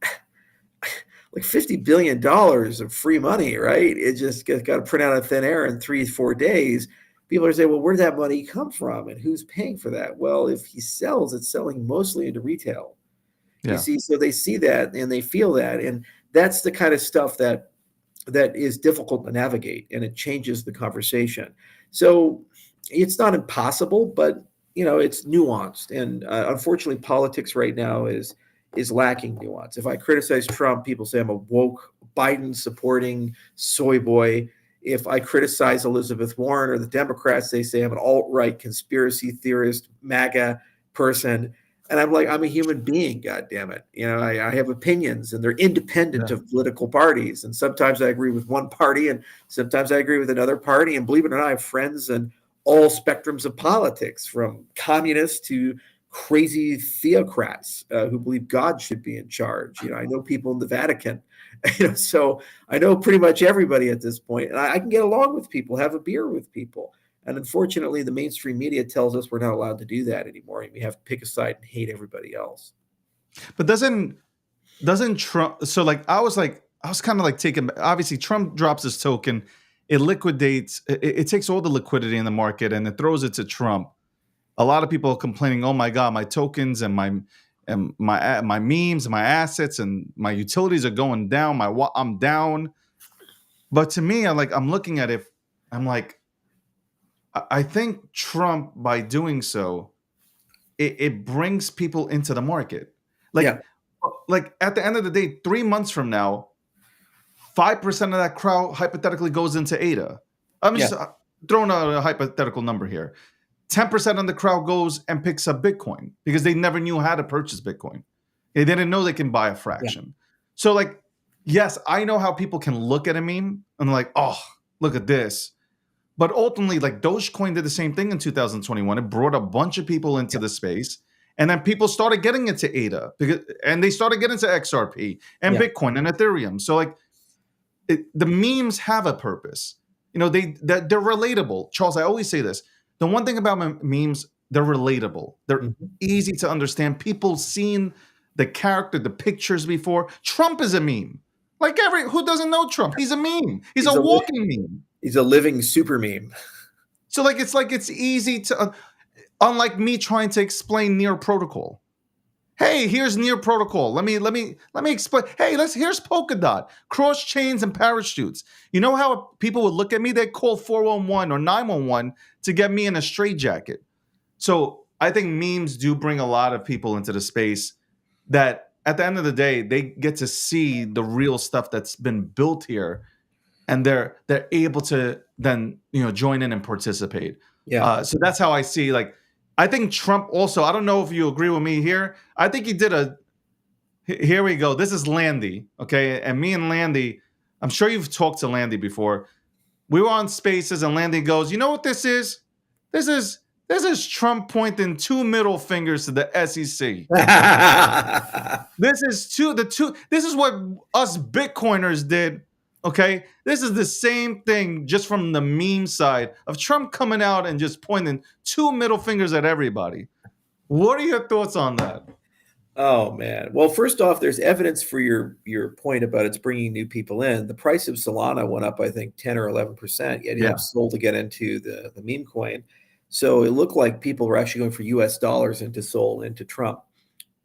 like $50 billion of free money, right? It just got to print out of thin air in 3-4 days. People are saying, well, where'd that money come from and who's paying for that? Well, if he sells, it's selling mostly into retail. Yeah. You see, so they see that and they feel that. And that's the kind of stuff that is difficult to navigate, and it changes the conversation. So it's not impossible, but it's nuanced. And unfortunately, politics right now is lacking nuance. If I criticize Trump, people say I'm a woke Biden supporting soy boy. If I criticize Elizabeth Warren or the Democrats, they say I'm an alt-right conspiracy theorist, MAGA person. And I'm like, I'm a human being, God damn it. I have opinions, and they're independent of political parties. And sometimes I agree with one party, and sometimes I agree with another party. And believe it or not, I have friends in all spectrums of politics, from communists to crazy theocrats who believe God should be in charge. I know people in the Vatican. So I know pretty much everybody at this point. And I can get along with people, have a beer with people. And unfortunately, the mainstream media tells us we're not allowed to do that anymore. And we have to pick a side and hate everybody else.
But doesn't Trump? So I was kind of like taking. Obviously, Trump drops his token, it liquidates. It takes all the liquidity in the market and it throws it to Trump. A lot of people are complaining, "Oh my God, my tokens and and my memes, my assets, and my utilities are going down. I'm down. But to me, I'm looking at it. I'm like, I think Trump, by doing so, it brings people into the market.
Yeah.
Like at the end of the day, 3 months from now, 5% of that crowd hypothetically goes into ADA. I'm
Yeah.
just throwing out a hypothetical number here. 10% of the crowd goes and picks up Bitcoin because they never knew how to purchase Bitcoin. They didn't know they can buy a fraction. So, like, yes, I know how people can look at a meme and like, oh, look at this. But ultimately, like Dogecoin did the same thing in 2021. It brought a bunch of people into the space. And then people started getting into ADA and they started getting into XRP and Bitcoin and Ethereum. So, like, the memes have a purpose. You know, they're relatable. Charles, I always say this. The one thing about memes, they're relatable. They're easy to understand. People seen the character, the pictures before. Trump is a meme. Like who doesn't know Trump? He's a meme. He's a walking meme.
He's a living super meme.
So it's easy to, unlike me trying to explain Near Protocol. Hey, here's Near Protocol. Let me explain. Hey, here's Polkadot, cross chains and parachutes. You know how people would look at me? They'd call 411 or 911 to get me in a straitjacket. So I think memes do bring a lot of people into the space that at the end of the day, they get to see the real stuff that's been built here, and they're able to then join in and participate. So that's how I see. Like, I think Trump also, I don't know if you agree with me here. I think he did here we go. This is Landy, okay? And me and Landy, I'm sure you've talked to Landy before. We were on Spaces and Landy goes, you know what this is? This is Trump pointing 2 middle fingers to the SEC. This is what us Bitcoiners did. Okay, this is the same thing, just from the meme side of Trump coming out and just pointing 2 middle fingers at everybody. What are your thoughts on that?
Oh man. Well, first off, there's evidence for your point about it's bringing new people in. The price of Solana went up, I think, 10 or 11%. Yet you have Sol to get into the meme coin. So it looked like people were actually going for US dollars into Sol, into Trump.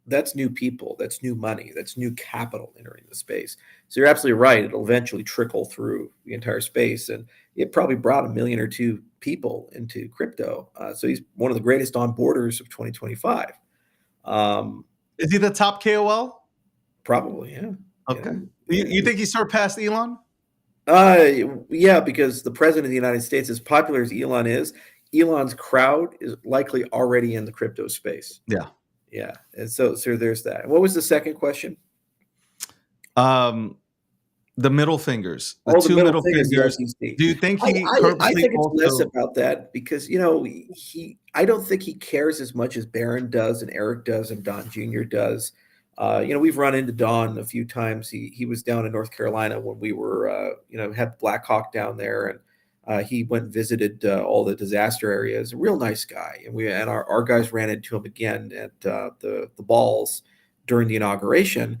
That's new people. That's new money. That's new capital entering the space. So you're absolutely right. It'll eventually trickle through the entire space. And it probably brought 1 million or 2 people into crypto. So he's one of the greatest onboarders of 2025.
Is he the top KOL?
Probably, yeah.
Okay. You think he surpassed Elon?
Yeah, because the president of the United States, as popular as Elon is, Elon's crowd is likely already in the crypto space.
Yeah.
Yeah. And so there's that. What was the second question?
The middle fingers. The 2 middle fingers. Do you think he
I think it's less about that because, I don't think he cares as much as Barron does and Eric does and Don Jr. does. We've run into Don a few times. He was down in North Carolina when we were, had Black Hawk down there, and he went and visited all the disaster areas. A real nice guy, and our guys ran into him again at the balls during the inauguration.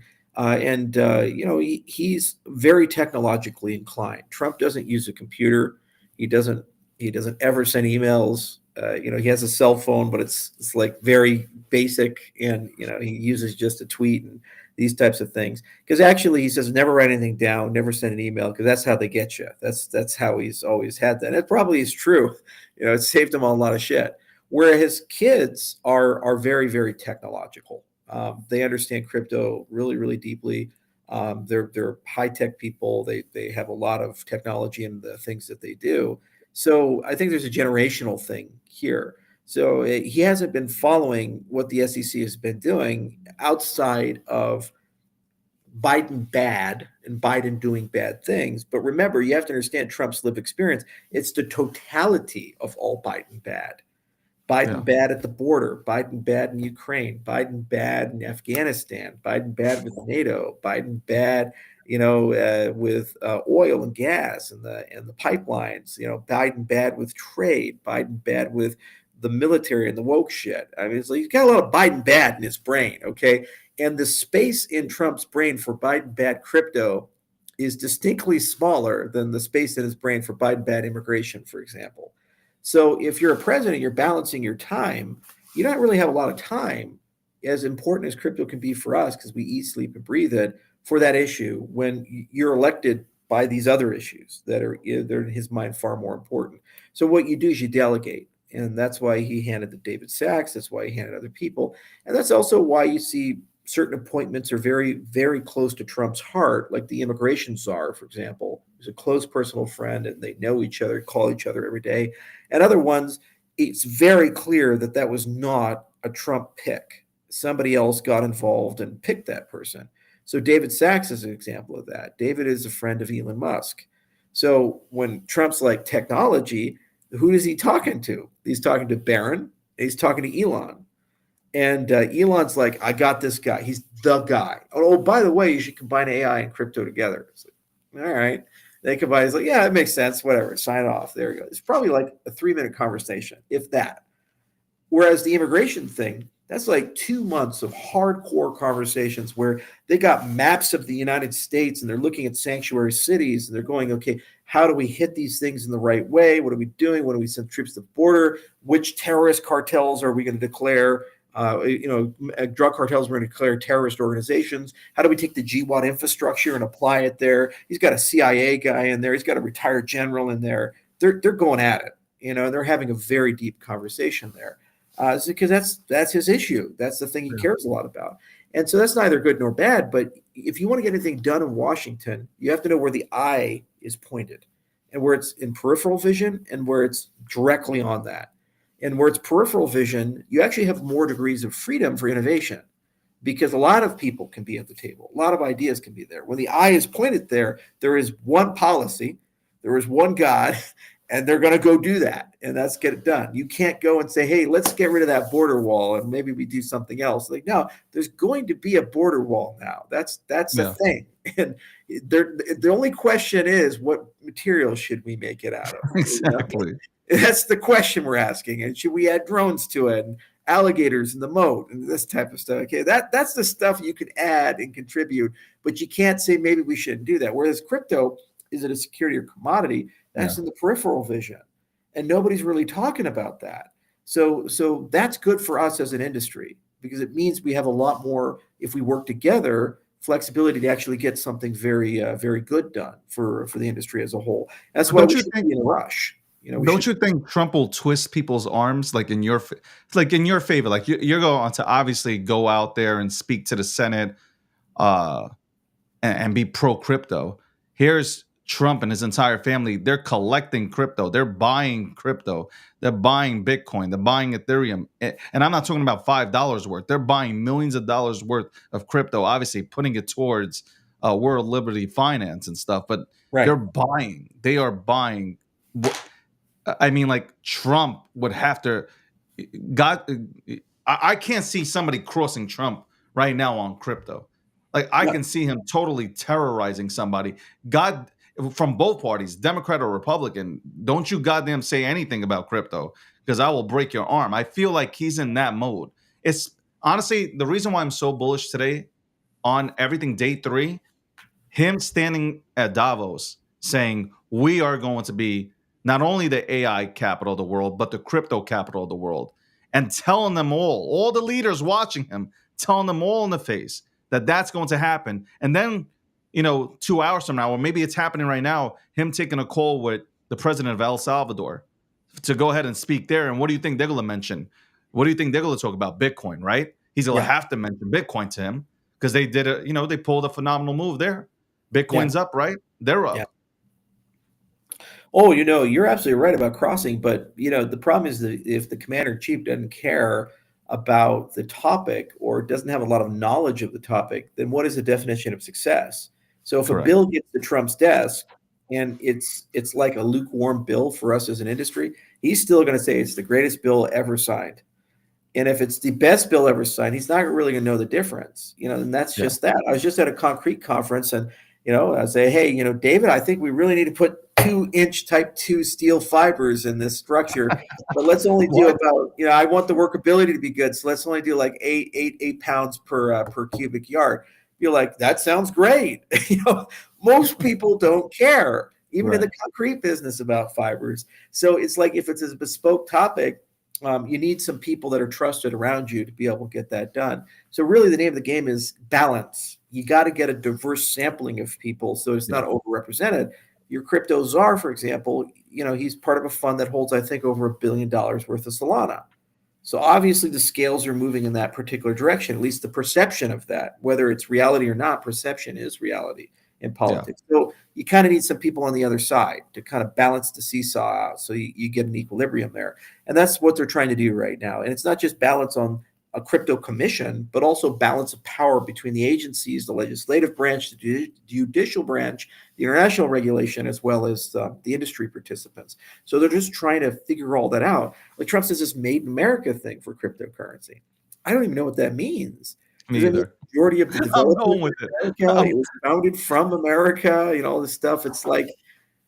He's very technologically inclined. Trump doesn't use a computer. He doesn't ever send emails. He has a cell phone, but it's like very basic, and he uses just a tweet and these types of things. Because actually, he says never write anything down, never send an email, because that's how they get you. That's how he's always had that. And it probably is true. It saved him a lot of shit. Where his kids are very, very technological. They understand crypto really, really deeply. They're high tech people. They have a lot of technology in the things that they do. So I think there's a generational thing here. So he hasn't been following what the SEC has been doing outside of Biden bad and Biden doing bad things. But remember, you have to understand Trump's lived experience. It's the totality of all Biden bad. Biden bad at the border, Biden bad in Ukraine, Biden bad in Afghanistan, Biden bad with NATO, Biden bad, with oil and gas and the pipelines, Biden bad with trade, Biden bad with the military and the woke shit. I mean, it's like he's got a lot of Biden bad in his brain, okay? And the space in Trump's brain for Biden bad crypto is distinctly smaller than the space in his brain for Biden bad immigration, for example. So if you're a president, you're balancing your time. You don't really have a lot of time as important as crypto can be for us, because we eat, sleep, and breathe it for that issue, when you're elected by these other issues that are, they're in his mind far more important. So what you do is you delegate. And that's why he handed to David Sachs. That's why he handed other people. And that's also why you see certain appointments are very, very close to Trump's heart, like the immigration czar, for example, who's a close personal friend and they know each other, call each other every day. And other ones, it's very clear that that was not a Trump pick. Somebody else got involved and picked that person. So David Sachs is an example of that. David is a friend of Elon Musk. So when Trump's like technology, who is he talking to? He's talking to Barron. He's talking to Elon. And Elon's like, I got this guy. He's the guy. Oh, by the way, you should combine AI and crypto together. It's like, all right. They combine. He's like, yeah, it makes sense. Whatever. Sign off. There you go. It's probably like a 3-minute conversation, if that. Whereas the immigration thing, that's like 2 months of hardcore conversations where they got maps of the United States and they're looking at sanctuary cities and they're going, okay, how do we hit these things in the right way? What are we doing? When do we send troops to the border? Which terrorist cartels are we going to declare? Drug cartels we're going to declare terrorist organizations. How do we take the GWAT infrastructure and apply it there? He's got a CIA guy in there. He's got a retired general in there. They're going at it, and they're having a very deep conversation there. Because that's his issue. That's the thing he cares a lot about. And so that's neither good nor bad. But if you want to get anything done in Washington, you have to know where the eye is pointed and where it's in peripheral vision and where it's directly on that. And where it's peripheral vision, you actually have more degrees of freedom for innovation because a lot of people can be at the table. A lot of ideas can be there. When the eye is pointed there, there is one policy, there is one God, and they're going to go do that, and let's get it done. You can't go and say, hey, let's get rid of that border wall, and maybe we do something else. Like, no, there's going to be a border wall now. That's the thing. And the only question is, what material should we make it out of?
Exactly.
That's the question we're asking. And should we add drones to it, and alligators in the moat, and this type of stuff? Okay, that's the stuff you can add and contribute, but you can't say maybe we shouldn't do that. Whereas crypto, is it a security or commodity? That's in the peripheral vision, and nobody's really talking about that. So that's good for us as an industry because it means we have a lot more, if we work together, flexibility to actually get something very, very good done for the industry as a whole. That's why we should be in a rush.
Don't you think Trump will twist people's arms like in your favor? Like you're going to obviously go out there and speak to the Senate and be pro crypto. Here's Trump and his entire family. They're collecting crypto. They're buying crypto. They're buying Bitcoin. They're buying Ethereum. And I'm not talking about $5 worth. They're buying millions of dollars worth of crypto, obviously putting it towards World Liberty Finance and stuff. But they're buying. They are buying. I mean, like Trump would have to. I can't see somebody crossing Trump right now on crypto. Like I can see him totally terrorizing somebody. God, from both parties, Democrat or Republican, don't you goddamn say anything about crypto because I will break your arm. I feel like he's in that mode. It's honestly the reason why I'm so bullish today on everything day 3, him standing at Davos saying we are going to be not only the AI capital of the world, but the crypto capital of the world, and telling them all the leaders watching him, telling them all in the face that that's going to happen. And then, 2 hours from now, or maybe it's happening right now, him taking a call with the president of El Salvador to go ahead and speak there. And what do you think they're going to mention? What do you think they're going to talk about? Bitcoin, right? He's going to have to mention Bitcoin to him because they did they pulled a phenomenal move there. Bitcoin's up, right? They're up.
Yeah. Oh, you're absolutely right about crossing. But, the problem is that if the commander-in-chief doesn't care about the topic or doesn't have a lot of knowledge of the topic, then what is the definition of success? So if a bill gets to Trump's desk and it's like a lukewarm bill for us as an industry, he's still going to say it's the greatest bill ever signed. And if it's the best bill ever signed, he's not really going to know the difference. And that's just that. I was just at a concrete conference and, I say, hey, David, I think we really need to put 2-inch type 2 steel fibers in this structure, but let's only do about, I want the workability to be good. So let's only do like eight pounds per cubic yard. You're like, that sounds great. Most people don't care, even in the concrete business, about fibers. So it's like, if it's a bespoke topic, You need some people that are trusted around you to be able to get that done. So really the name of the game is balance. You got to get a diverse sampling of people so it's not overrepresented. Your crypto czar, for example, he's part of a fund that holds, I think, over $1 billion worth of Solana. So obviously the scales are moving in that particular direction, at least the perception of that. Whether it's reality or not, perception is reality in politics. So you kind of need some people on the other side to kind of balance the seesaw out so you get an equilibrium there. And that's what they're trying to do right now. And it's not just balance on a crypto commission, but also balance of power between the agencies, the legislative branch, the judicial branch, the international regulation, as well as the industry participants. So they're just trying to figure all that out. Like Trump says this made in America thing for cryptocurrency. I don't even know what that means.
Me either.
The majority of the
I'm going with
America, it was founded from America, all this stuff. It's like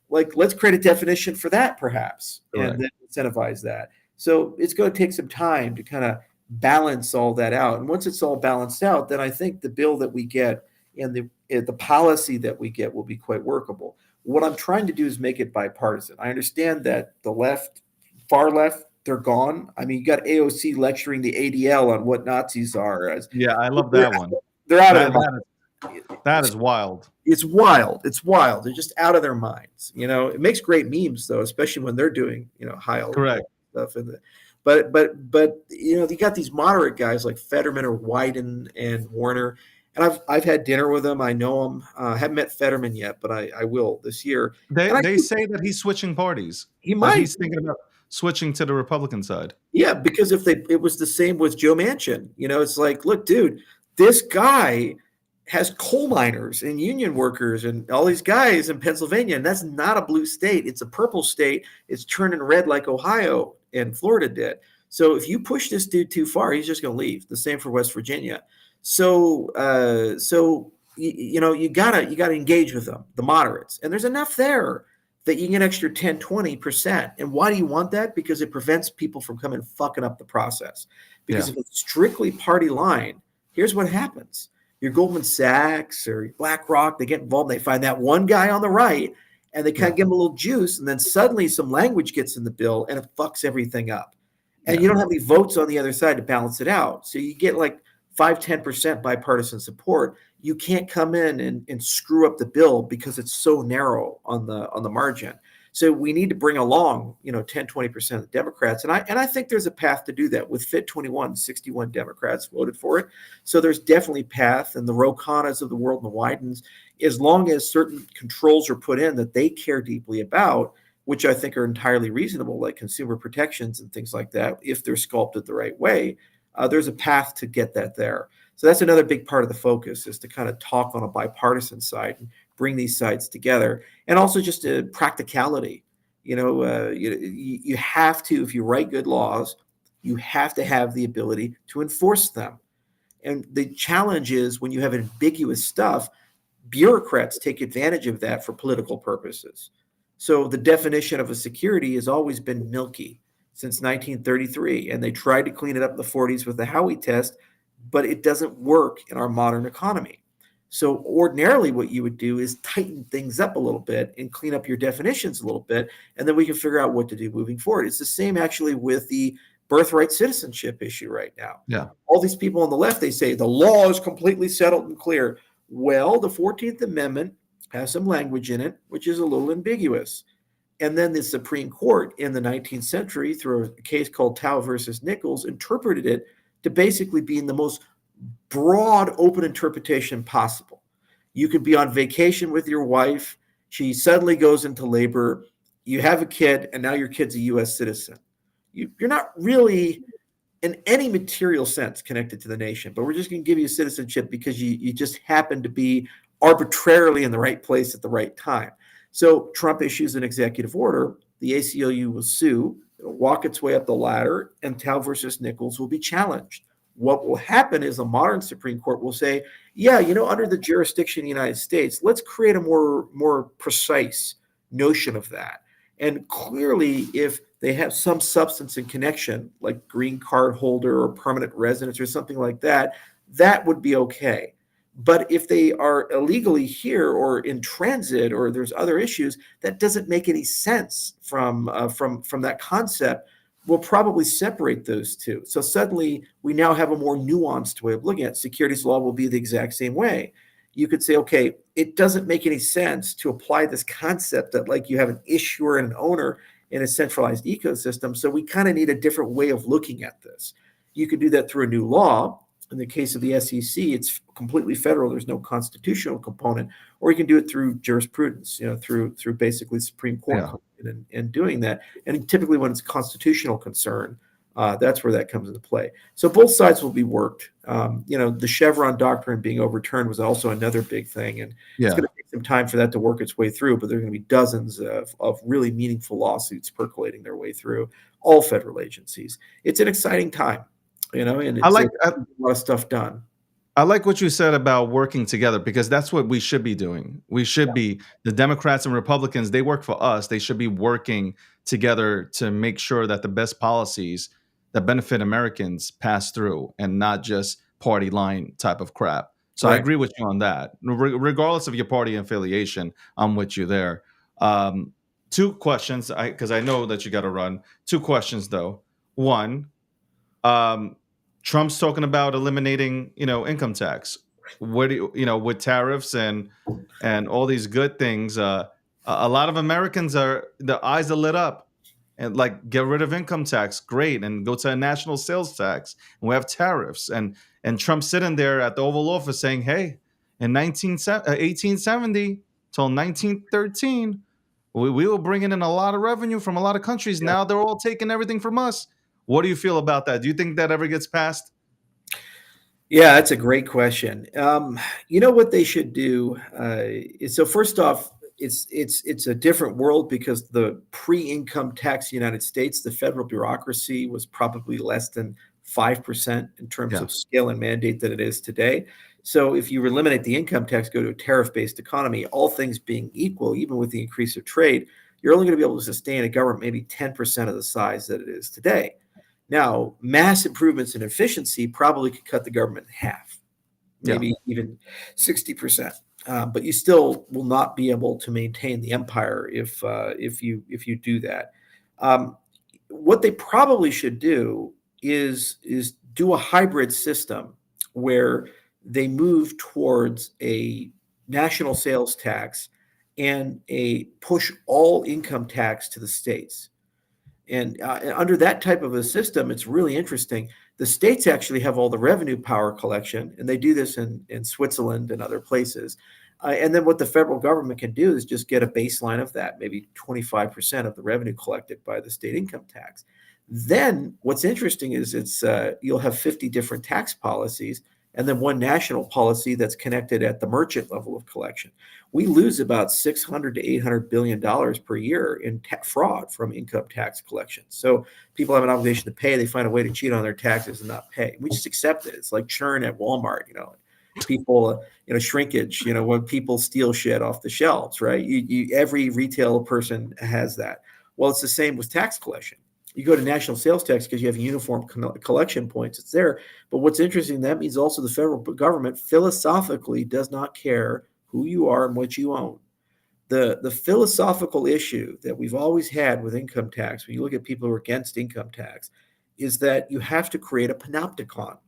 let's create a definition for that perhaps, and then incentivize that. So it's going to take some time to kind of balance all that out. And once it's all balanced out, then I think the bill that we get and the policy that we get will be quite workable. What I'm trying to do is make it bipartisan. I understand that the left, far left, they're gone. I mean, you got AOC lecturing the ADL on what Nazis are.
Yeah, I love that one.
They're out of their minds.
That is wild.
It's wild. It's wild. They're just out of their minds. It makes great memes though, especially when they're doing, high
correct
stuff in the. But you got these moderate guys like Fetterman or Wyden and Warner, and I've had dinner with them. I know them. I haven't met Fetterman yet, but I will this year.
They say that he's switching parties.
He might.
He's thinking about switching to the Republican side.
Yeah, because it was the same with Joe Manchin. It's like, look, dude, this guy has coal miners and union workers and all these guys in Pennsylvania, and that's not a blue state. It's a purple state. It's turning red like Ohio and Florida did. So if you push this dude too far, he's just going to leave. The same for West Virginia. So you gotta engage with them, the moderates, and there's enough there that you can get extra 10, 20%. And why do you want that? Because it prevents people from coming fucking up the process. Because if it's strictly party line, here's what happens. Your Goldman Sachs or BlackRock, they get involved. They find that one guy on the right, and they kind of give him a little juice, and then suddenly some language gets in the bill, and it fucks everything up. And you don't have any votes on the other side to balance it out. So you get like 5-10% bipartisan support. You can't come in and screw up the bill because it's so narrow on the margin. So we need to bring along, 10-20% of the Democrats. And I think there's a path to do that. With Fit 21, 61 Democrats voted for it. So there's definitely path. And the Ro Khannas of the world and the Wydens, as long as certain controls are put in that they care deeply about, which I think are entirely reasonable, like consumer protections and things like that, if they're sculpted the right way, there's a path to get that there. So that's another big part of the focus, is to kind of talk on a bipartisan side and bring these sides together. And also just a practicality. You have to, if you write good laws, you have to have the ability to enforce them. And the challenge is when you have ambiguous stuff, bureaucrats take advantage of that for political purposes. So the definition of a security has always been milky since 1933, and they tried to clean it up in the 40s with the Howey test, but it doesn't work in our modern economy. So ordinarily what you would do is tighten things up a little bit and clean up your definitions a little bit, and then we can figure out what to do moving forward. It's the same actually with the birthright citizenship issue right now.
Yeah.
All these people on the left, they say the law is completely settled and clear. Well, the 14th Amendment has some language in it, which is a little ambiguous. And then the Supreme Court in the 19th century, through a case called Tao versus Nichols, interpreted it to basically be in the most broad, open interpretation possible. You could be on vacation with your wife. She suddenly goes into labor. You have a kid, and now your kid's a U.S. citizen. You're not really, in any material sense, connected to the nation, but we're just going to give you citizenship because you just happen to be arbitrarily in the right place at the right time. So Trump issues an executive order. The ACLU will sue. It'll walk its way up the ladder, and Tao versus Nichols will be challenged. What will happen is a modern Supreme Court will say, yeah, under the jurisdiction of the United States, let's create a more precise notion of that. And clearly, if they have some substance and connection, like green card holder or permanent residence or something like that, that would be okay. But if they are illegally here or in transit or there's other issues, that doesn't make any sense from that concept will probably separate those two. So suddenly we now have a more nuanced way of looking at it. Securities law will be the exact same way. You could say, okay, it doesn't make any sense to apply this concept that like you have an issuer and an owner in a centralized ecosystem. So we kind of need a different way of looking at this. You could do that through a new law. In the case of the SEC, it's completely federal. There's no constitutional component, or you can do it through jurisprudence, through basically Supreme Court and doing that. And typically, when it's constitutional concern, that's where that comes into play. So both sides will be worked. The Chevron doctrine being overturned was also another big thing, and it's going to take some time for that to work its way through. But there are going to be dozens of really meaningful lawsuits percolating their way through all federal agencies. It's an exciting time. And it's a lot of stuff done.
I like what you said about working together, because that's what we should be doing. We should be, the Democrats and Republicans, they work for us. They should be working together to make sure that the best policies that benefit Americans pass through, and not just party line type of crap. So I agree with you on that. Regardless of your party affiliation, I'm with you there. Two questions, because I know that you got to run. Two questions, though. One, Trump's talking about eliminating, income tax. What do with tariffs and all these good things? A lot of Americans their eyes are lit up, and like, get rid of income tax, great, and go to a national sales tax. And we have tariffs, and Trump's sitting there at the Oval Office saying, "Hey, in 1870 till 1913, we were bringing in a lot of revenue from a lot of countries. Yeah. Now they're all taking everything from us." What do you feel about that? Do you think that ever gets passed?
Yeah, that's a great question. What they should do is, so first off, it's a different world, because the pre-income tax United States, the federal bureaucracy was probably less than 5% in terms of scale and mandate than it is today. So if you eliminate the income tax, go to a tariff-based economy, all things being equal, even with the increase of trade, you're only going to be able to sustain a government maybe 10% of the size that it is today. Now, mass improvements in efficiency probably could cut the government in half, maybe even 60%. But you still will not be able to maintain the empire if you do that. What they probably should do is do a hybrid system where they move towards a national sales tax and a push all income tax to the states. And under that type of a system, it's really interesting. The states actually have all the revenue power collection, and they do this in Switzerland and other places. And then what the federal government can do is just get a baseline of that, maybe 25% of the revenue collected by the state income tax. Then what's interesting is you'll have 50 different tax policies, and then one national policy that's connected at the merchant level of collection. We lose about $600 to $800 billion per year in fraud from income tax collection. So people have an obligation to pay. They find a way to cheat on their taxes and not pay. We just accept it. It's like churn at Walmart, people, shrinkage, when people steal shit off the shelves, right? Every retail person has that. Well, it's the same with tax collection. You go to national sales tax because you have uniform collection points. It's there. But what's interesting, that means also the federal government philosophically does not care who you are and what you own. The philosophical issue that we've always had with income tax, when you look at people who are against income tax, is that you have to create a panopticon.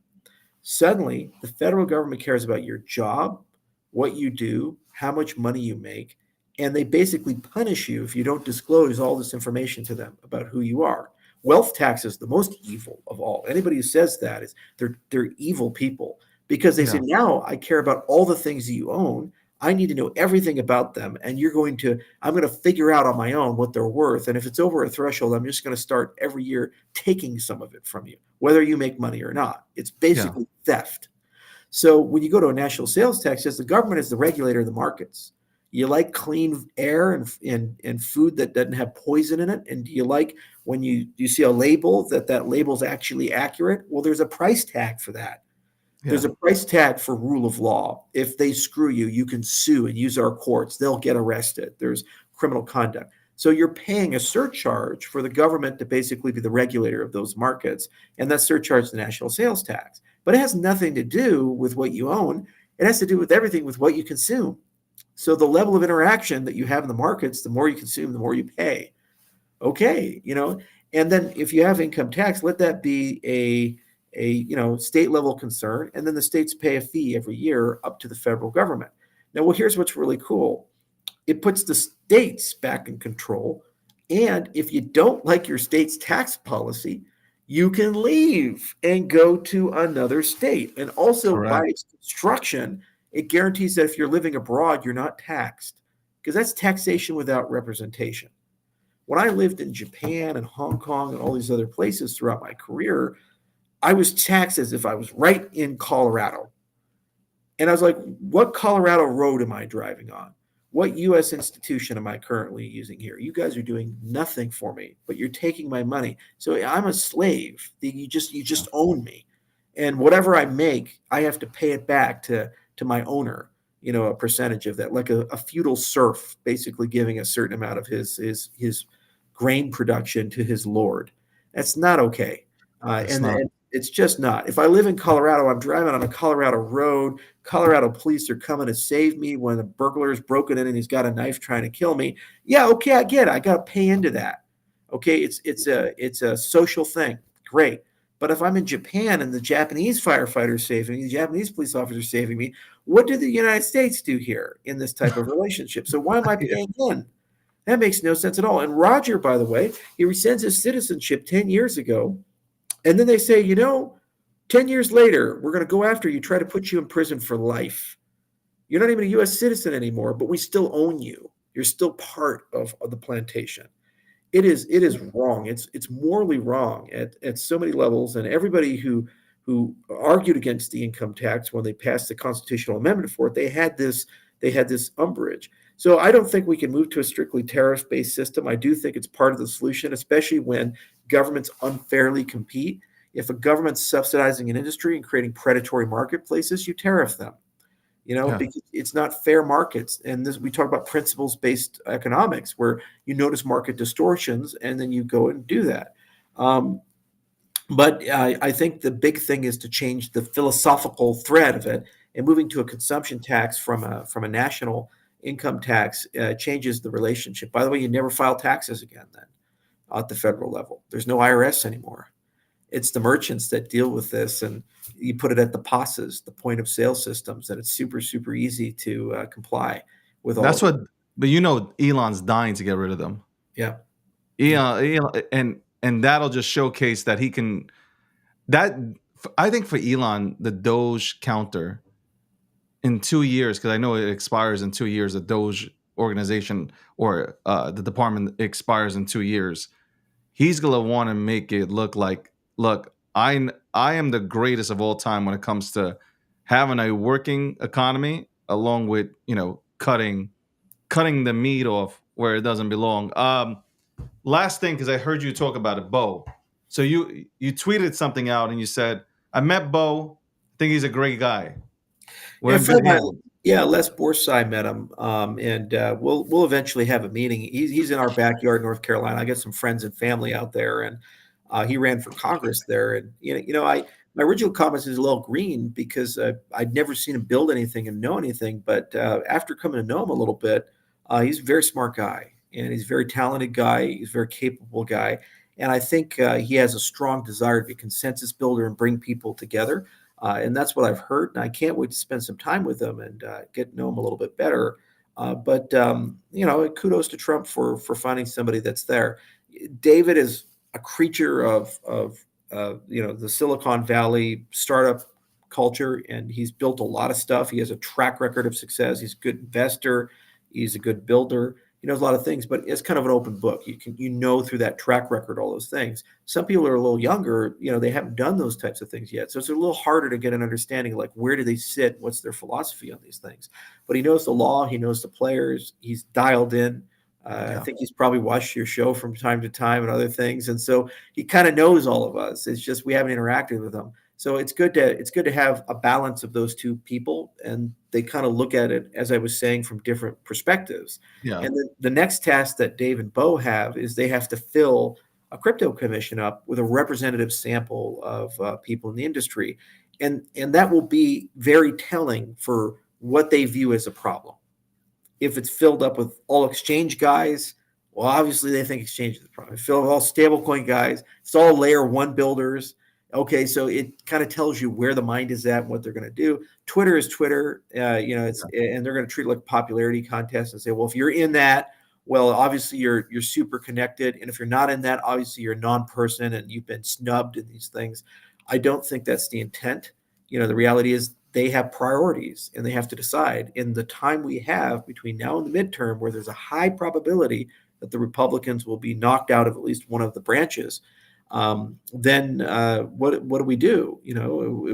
Suddenly, the federal government cares about your job, what you do, how much money you make, and they basically punish you if you don't disclose all this information to them about who you are. Wealth tax is the most evil of all. Anybody who says that is they're evil people, because they say, now I care about all the things that you own. I need to know everything about them, and I'm going to figure out on my own what they're worth. And if it's over a threshold, I'm just going to start every year taking some of it from you, whether you make money or not. It's basically theft. So when you go to a national sales tax, the government is the regulator of the markets. You like clean air and food that doesn't have poison in it? And do you like when you see a label that label's actually accurate? Well, there's a price tag for that. Yeah. There's a price tag for rule of law. If they screw you, you can sue and use our courts. They'll get arrested. There's criminal conduct. So you're paying a surcharge for the government to basically be the regulator of those markets. And that surcharge is the national sales tax. But it has nothing to do with what you own. It has to do with everything with what you consume. So the level of interaction that you have in the markets, the more you consume, the more you pay. Okay, And then if you have income tax, let that be a state level concern, and then the states pay a fee every year up to the federal government. Now, well, here's what's really cool. It puts the states back in control. And if you don't like your state's tax policy, you can leave and go to another state. And also, by
Correct.
its construction, it guarantees that if you're living abroad, you're not taxed, because that's taxation without representation. When I lived in Japan and Hong Kong and all these other places throughout my career, I was taxed as if I was right in Colorado. And I was like, what Colorado road am I driving on? What US institution am I currently using here? You guys are doing nothing for me, but you're taking my money. So I'm a slave. You just own me. And whatever I make, I have to pay it back to my owner, a percentage of that, like a feudal serf, basically giving a certain amount of his grain production to his lord. That's not okay.
It's not.
And it's just not. If I live in Colorado, I'm driving on a Colorado road. Colorado police are coming to save me when a burglar is broken in and he's got a knife trying to kill me. Yeah, okay, I get it. I got to pay into that. Okay, it's a social thing. Great. But if I'm in Japan and the Japanese firefighters saving me, the Japanese police officers saving me, what do the United States do here in this type of relationship? So why am I
Yeah.
paying in? That makes no sense at all. And Roger, by the way, he rescinds his citizenship 10 years ago. And then they say, 10 years later, we're going to go after you, try to put you in prison for life. You're not even a U.S. citizen anymore, but we still own you. You're still part of the plantation. It is wrong. It's morally wrong at so many levels. And everybody who argued against the income tax when they passed the constitutional amendment for it, they had this umbrage. So I don't think we can move to a strictly tariff-based system. I do think it's part of the solution, especially when governments unfairly compete. If a government's subsidizing an industry and creating predatory marketplaces, you tariff them,
Yeah.
because it's not fair markets. And this, we talk about principles-based economics, where you notice market distortions and then you go and do that. Um, but I think the big thing is to change the philosophical thread of it, and moving to a consumption tax from a national income tax changes the relationship. By the way, you never file taxes again then at the federal level. There's no IRS anymore. It's the merchants that deal with this, and you put it at the POSs, the point of sale systems, and it's super, super easy to comply with all
That's
of it.
what. But Elon's dying to get rid of them.
Yeah. Yeah.
Elon, and that'll just showcase that he can. That I think for Elon, the Doge counter in 2 years, because I know it expires in 2 years. The Doge organization or the department expires in 2 years. He's gonna want to make it look like, look, I am the greatest of all time when it comes to having a working economy, along with cutting the meat off where it doesn't belong. Last thing, because I heard you talk about it, Bo. So you tweeted something out and you said, I met Bo. I think he's a great guy. We're
Yeah, a
in
friend
good
of mine,
hands.
yeah, Les Borsai met him, and we'll eventually have a meeting. He's in our backyard, North Carolina. I got some friends and family out there, and he ran for Congress there. And I my original comments is a little green because I'd never seen him build anything and know anything, but after coming to know him a little bit, he's a very smart guy, and he's a very talented guy. He's a very capable guy, and I think he has a strong desire to be a consensus builder and bring people together. And that's what I've heard. And I can't wait to spend some time with him and get to know him a little bit better. But kudos to Trump for finding somebody that's there. David is a creature of the Silicon Valley startup culture, and he's built a lot of stuff. He has a track record of success. He's a good investor. He's a good builder. He knows a lot of things, but it's kind of an open book. You through that track record all those things. Some people are a little younger, they haven't done those types of things yet, so it's a little harder to get an understanding, like where do they sit, what's their philosophy on these things. But he knows the law, he knows the players, he's dialed in. I
Yeah.
think he's probably watched your show from time to time and other things, and so he kind of knows all of us. It's just we haven't interacted with him. So it's good to have a balance of those two people, and they kind of look at it, as I was saying, from different perspectives.
Yeah.
And then the next task that Dave and Bo have is they have to fill a crypto commission up with a representative sample of people in the industry, and that will be very telling for what they view as a problem. If it's filled up with all exchange guys Well, obviously they think exchange is the problem. It's all stablecoin guys. It's all layer one builders. Okay, so it kind of tells you where the mind is at and what they're going to do. Twitter is Twitter, and they're going to treat it like a popularity contest and say, well, if you're in that, well, obviously you're super connected, and if you're not in that, obviously you're a non-person and you've been snubbed in these things. I don't think that's the intent. The reality is they have priorities and they have to decide. In the time we have between now and the midterm, where there's a high probability that the Republicans will be knocked out of at least one of the branches, then what do we do?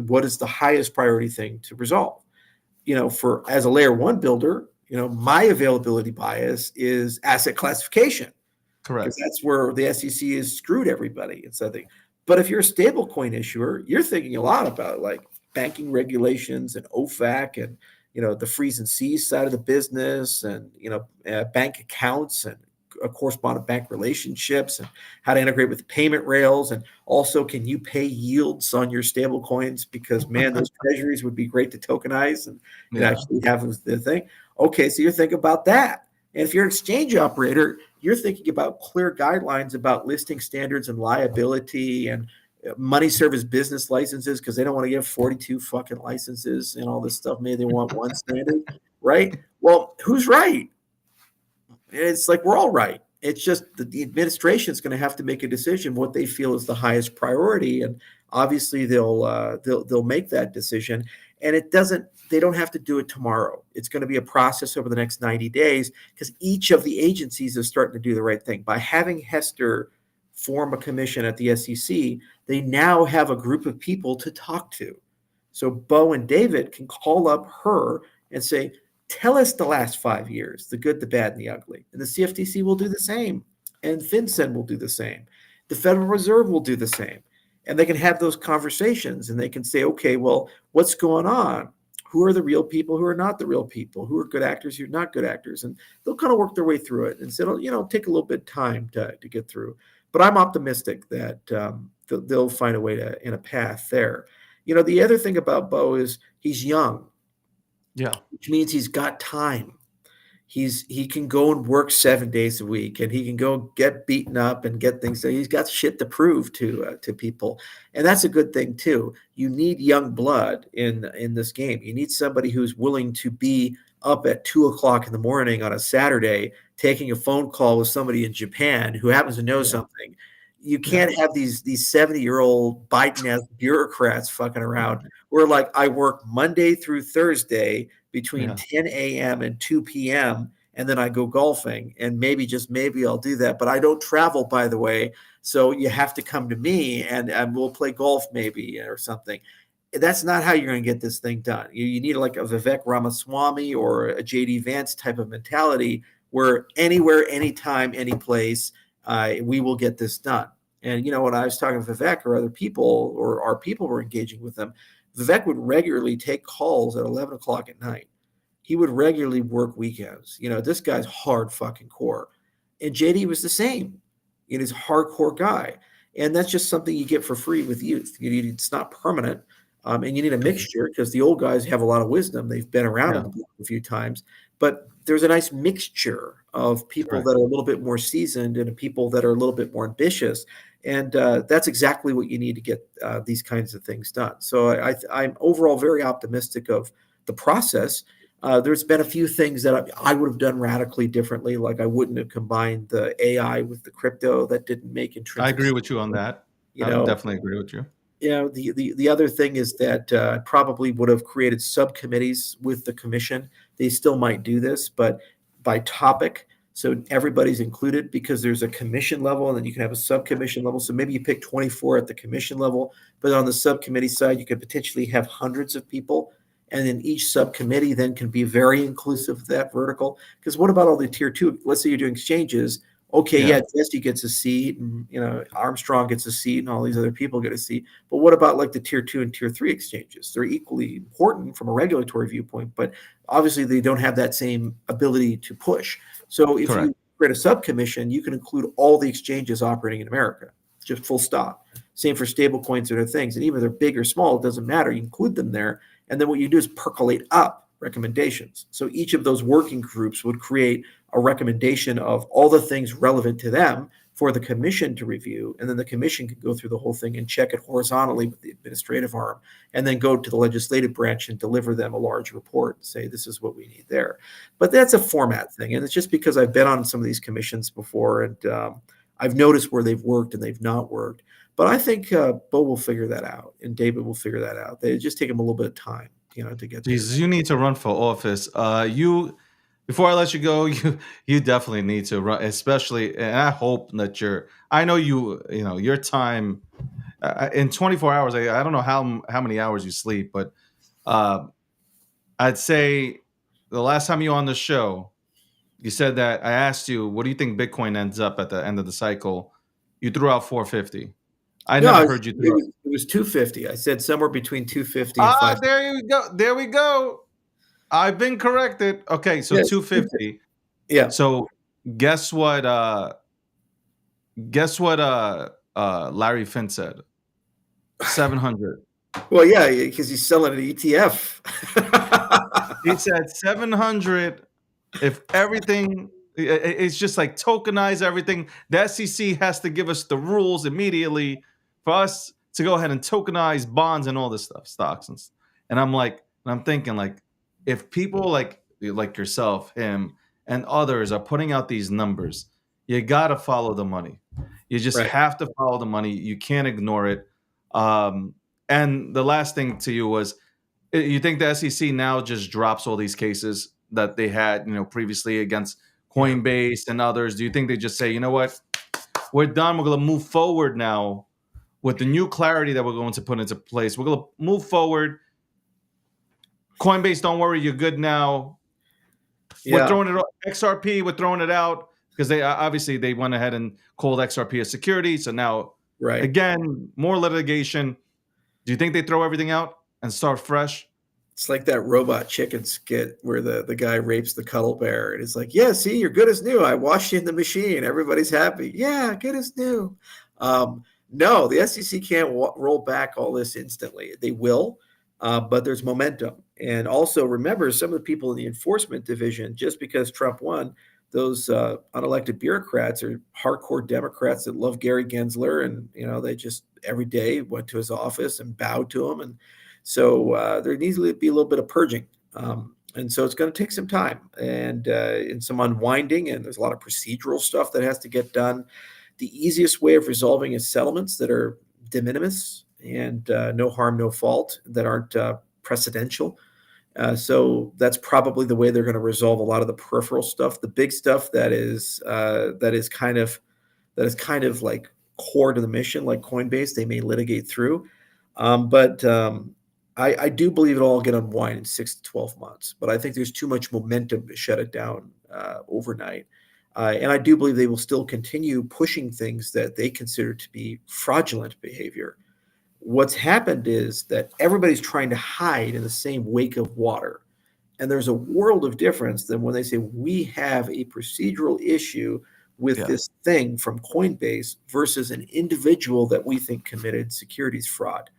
What is the highest priority thing to resolve? For as a layer one builder, my availability bias is asset classification.
Correct.
Because that's where the SEC has screwed everybody. It's I think. But if you're a stablecoin issuer, you're thinking a lot about like banking regulations and OFAC and the freeze and seize side of the business and bank accounts and correspondent bank relationships and how to integrate with payment rails, and also can you pay yields on your stable coins, because man, those treasuries would be great to tokenize and actually have the thing. Okay, so you're thinking about that. And if you're an exchange operator, you're thinking about clear guidelines about listing standards and liability and money service business licenses, because they don't want to give 42 fucking licenses and all this stuff. Maybe they want one standard, right? Well, who's right? It's like we're all right. It's just the administration is going to have to make a decision what they feel is the highest priority, and obviously they'll make that decision. And they don't have to do it tomorrow. It's going to be a process over the next 90 days, because each of the agencies is starting to do the right thing. By having Hester form a commission at the SEC, they now have a group of people to talk to. So Bo and David can call up her and say, tell us the last 5 years, the good, the bad, and the ugly. And the CFTC will do the same. And FinCEN will do the same. The Federal Reserve will do the same. And they can have those conversations and they can say, okay, well, what's going on? Who are the real people? Who are not the real people? Who are good actors? Who are not good actors? And they'll kind of work their way through it. And so it'll take a little bit of time to get through. But I'm optimistic that they'll find a way in a path there. The other thing about Bo is he's young.
Yeah.
Which means he's got time. He can go and work 7 days a week, and he can go get beaten up and get things. So he's got shit to prove to people, and that's a good thing too. You need young blood in this game. You need somebody who's willing to be up at 2:00 in the morning on a Saturday, taking a phone call with somebody in Japan who happens to know something. You can't have these 70-year-old Biden-esque bureaucrats fucking around. We're like, I work Monday through Thursday between 10 a.m. and 2 p.m. and then I go golfing, and maybe I'll do that. But I don't travel, by the way. So you have to come to me and we'll play golf maybe or something. That's not how you're going to get this thing done. You need like a Vivek Ramaswamy or a JD Vance type of mentality where anywhere, anytime, any place, we will get this done. And, when I was talking to Vivek or other people, or our people were engaging with them, Vivek would regularly take calls at 11 o'clock at night. He would regularly work weekends. This guy's hard fucking core. And JD was the same. He's a hardcore guy. And that's just something you get for free with youth. It's not permanent. And you need a mixture, because the old guys have a lot of wisdom. They've been around a few times. But there's a nice mixture of people that are a little bit more seasoned and people that are a little bit more ambitious. And that's exactly what you need to get these kinds of things done. So I'm overall very optimistic of the process. There's been a few things that I would have done radically differently. Like I wouldn't have combined the AI with the crypto. That didn't make intrinsic.
I agree with you on that. I definitely agree with you.
The other thing is that I probably would have created subcommittees with the commission. They still might do this, but by topic, so everybody's included, because there's a commission level and then you can have a subcommission level. So maybe you pick 24 at the commission level, but on the subcommittee side, you could potentially have hundreds of people. And then each subcommittee then can be very inclusive of that vertical. Because what about all the tier two? Let's say you're doing exchanges. Okay, Jesse gets a seat, and Armstrong gets a seat, and all these other people get a seat. But what about like the tier 2 and tier 3 exchanges? They're equally important from a regulatory viewpoint, but obviously they don't have that same ability to push. So if you create a subcommission, you can include all the exchanges operating in America, just full stop. Same for stable coins and other things. And even if they're big or small, it doesn't matter. You include them there. And then what you do is percolate up recommendations. So each of those working groups would create a recommendation of all the things relevant to them for the commission to review, and then the commission can go through the whole thing and check it horizontally with the administrative arm, and then go to the legislative branch and deliver them a large report and say, this is what we need there. But that's a format thing, and it's just because I've been on some of these commissions before, and I've noticed where they've worked and they've not worked. But I think Bo will figure that out, and David will figure that out. They just take them a little bit of time, to get there.
Jesus, you need to run for office. Before I let you go, you definitely need to run, especially. And I hope that I know your time in 24 hours. I don't know how many hours you sleep, but I'd say the last time you were on the show, you said that I asked you, what do you think Bitcoin ends up at the end of the cycle? You threw out 450. I never heard you throw
it. It was 250. I said somewhere between 250
and 550. There you go. There we go. I've been corrected. Okay, so 250.
Yeah.
So guess what? Larry Finn said 700.
Well, yeah, because he's selling an ETF.
He said 700. If everything, it's just like tokenize everything. The SEC has to give us the rules immediately for us to go ahead and tokenize bonds and all this stuff, stocks and I'm thinking like, if people like yourself, him, and others are putting out these numbers, you got to follow the money. You just have to follow the money. You can't ignore it. And the last thing to you was, you think the SEC now just drops all these cases that they had, previously against Coinbase and others? Do you think they just say, you know what, we're done. We're going to move forward now with the new clarity that we're going to put into place. We're going to move forward. Coinbase, don't worry, you're good now. Yeah. We're throwing it out. XRP, we're throwing it out because they went ahead and called XRP a security. So now, again, more litigation. Do you think they throw everything out and start fresh?
It's like that Robot Chicken skit where the guy rapes the cuddle bear, and it's like, yeah, see, you're good as new. I washed you in the machine. Everybody's happy. Yeah, good as new. No, the SEC can't roll back all this instantly. They will. But there's momentum. And also remember, some of the people in the enforcement division, just because Trump won, those unelected bureaucrats are hardcore Democrats that love Gary Gensler. And, they just every day went to his office and bowed to him. And so there needs to be a little bit of purging. And so it's going to take some time and some unwinding. And there's a lot of procedural stuff that has to get done. The easiest way of resolving is settlements that are de minimis and no harm, no fault, that aren't precedential. So that's probably the way they're going to resolve a lot of the peripheral stuff. The big stuff that is kind of like core to the mission, like Coinbase, they may litigate through. But I do believe it'll all get unwind in 6 to 12 months. But I think there's too much momentum to shut it down overnight. And I do believe they will still continue pushing things that they consider to be fraudulent behavior. What's happened is that everybody's trying to hide in the same wake of water. And there's a world of difference than when they say we have a procedural issue with this thing from Coinbase versus an individual that we think committed securities fraud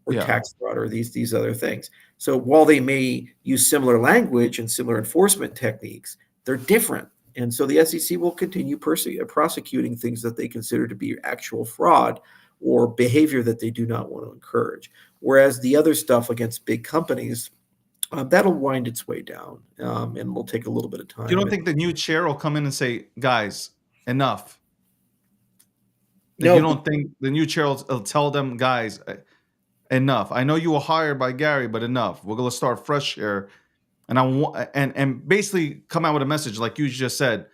or tax fraud or these other things. So while they may use similar language and similar enforcement techniques, they're different. And so the SEC will continue prosecuting things that they consider to be actual fraud or behavior that they do not want to encourage. Whereas the other stuff against big companies, that'll wind its way down, and it'll take a little bit of time.
You don't think the new chair will come in and say, guys, enough? No. You don't think the new chair will tell them, guys, enough? I know you were hired by Gary, but enough. We're going to start fresh here. And basically come out with a message like you just said,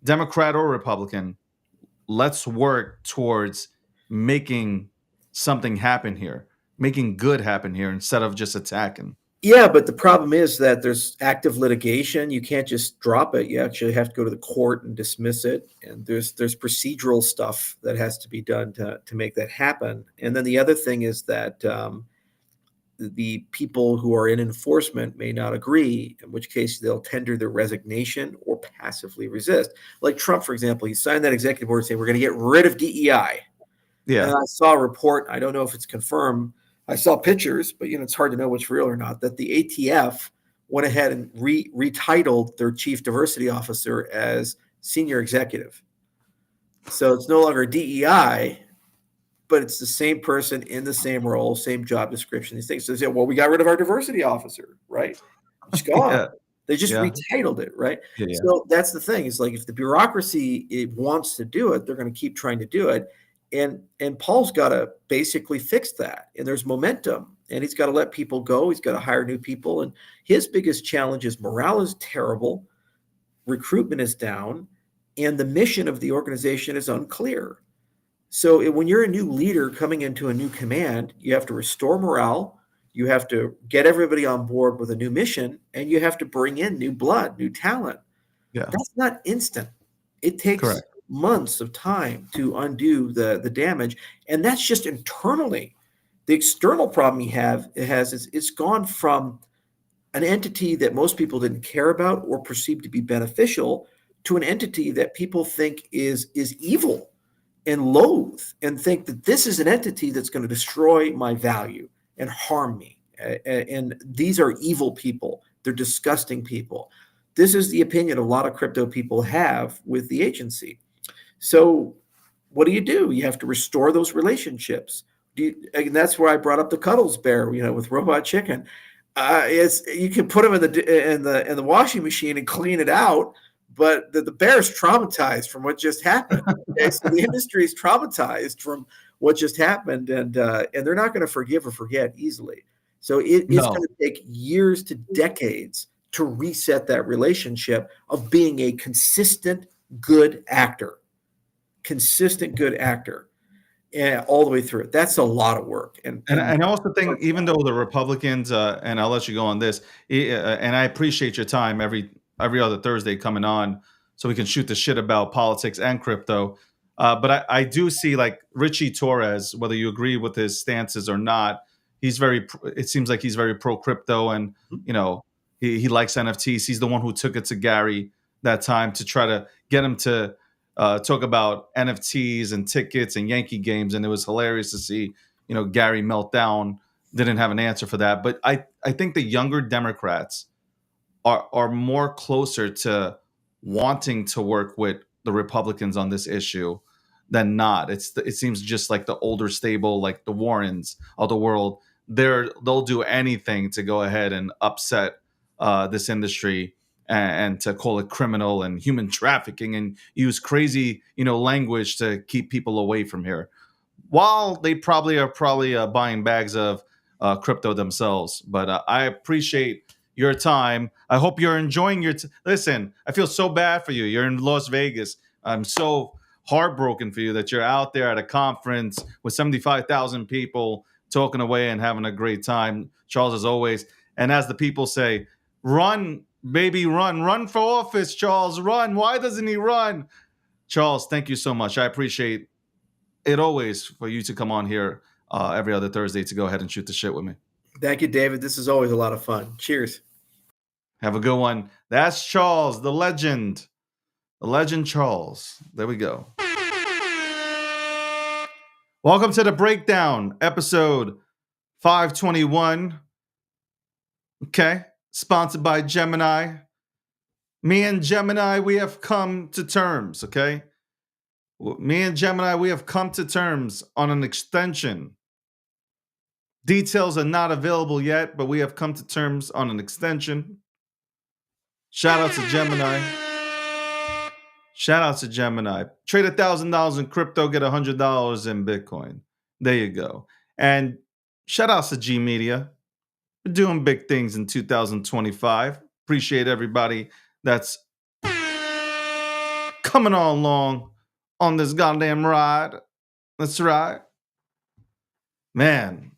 Democrat or Republican, let's work towards making something happen here, making good happen here instead of just attacking.
Yeah, but the problem is that there's active litigation. You can't just drop it. You actually have to go to the court and dismiss it. And there's procedural stuff that has to be done to make that happen. And then the other thing is that the people who are in enforcement may not agree, in which case they'll tender their resignation or passively resist. Like Trump, for example, he signed that executive order saying we're going to get rid of DEI.
Yeah.
And I saw a report, I don't know if it's confirmed. I saw pictures, but it's hard to know what's real or not, that the ATF went ahead and retitled their chief diversity officer as senior executive. So it's no longer DEI, but it's the same person in the same role, same job description, these things. So they say, well, we got rid of our diversity officer, right? It's gone.
Yeah.
They just
Yeah.
retitled it, right?
Yeah.
So that's the thing. It's like if the bureaucracy wants to do it, they're going to keep trying to do it. And Paul's got to basically fix that. And there's momentum. And he's got to let people go. He's got to hire new people. And his biggest challenge is morale is terrible, recruitment is down, and the mission of the organization is unclear. So when you're a new leader coming into a new command, you have to restore morale. You have to get everybody on board with a new mission, and you have to bring in new blood, new talent.
Yeah.
That's not instant. It takes
Correct.
months of time to undo the damage, and that's just internally. The external problem he has is it's gone from an entity that most people didn't care about or perceived to be beneficial to an entity that people think is evil and loathe and think that this is an entity that's going to destroy my value and harm me. And these are evil people. They're disgusting people. This is the opinion a lot of crypto people have with the agency. So what do? You have to restore those relationships. And that's where I brought up the Cuddles Bear, with Robot Chicken. You can put them in the washing machine and clean it out, but the bear's traumatized from what just happened. Okay? So the industry is traumatized from what just happened, and they're not going to forgive or forget easily. So it's going to take years to decades to reset that relationship of being a consistent good actor, and all the way through it. That's a lot of work. And
I also think, even though the Republicans, and I'll let you go on this, and I appreciate your time every other Thursday coming on so we can shoot the shit about politics and crypto. But I do see, like, Richie Torres, whether you agree with his stances or not, it seems like he's very pro crypto, and he likes NFTs. He's the one who took it to Gary that time to try to get him to talk about NFTs and tickets and Yankee games, and it was hilarious to see Gary melt down. Didn't have an answer for that, but I think the younger Democrats are more closer to wanting to work with the Republicans on this issue than not. It seems just like the older stable, like the Warrens of the world, they'll do anything to go ahead and upset this industry and to call it criminal and human trafficking and use crazy language to keep people away from here, while they probably are buying bags of crypto themselves. But I appreciate your time. I hope you're enjoying listen, I feel so bad for you. You're in Las Vegas. I'm so heartbroken for you that you're out there at a conference with 75,000 people talking away and having a great time, Charles, as always. And as the people say, run, baby, run for office, Charles, run. Why doesn't he run? Charles, thank you so much. I appreciate it always for you to come on here every other Thursday to go ahead and shoot the shit with me.
Thank you, David. This is always a lot of fun. Cheers.
Have a good one. That's Charles, the legend Charles. There we go. Welcome to the Breakdown, episode 521. Okay, sponsored by Gemini. Me and Gemini, we have come to terms, okay? Me and Gemini, we have come to terms on an extension. Details are not available yet, but we have come to terms on an extension. Shout out to Gemini. Trade $1,000 in crypto, get $100 in Bitcoin. There you go. And shout out to G Media. We're doing big things in 2025. Appreciate everybody that's coming on along on this goddamn ride. That's right. Man.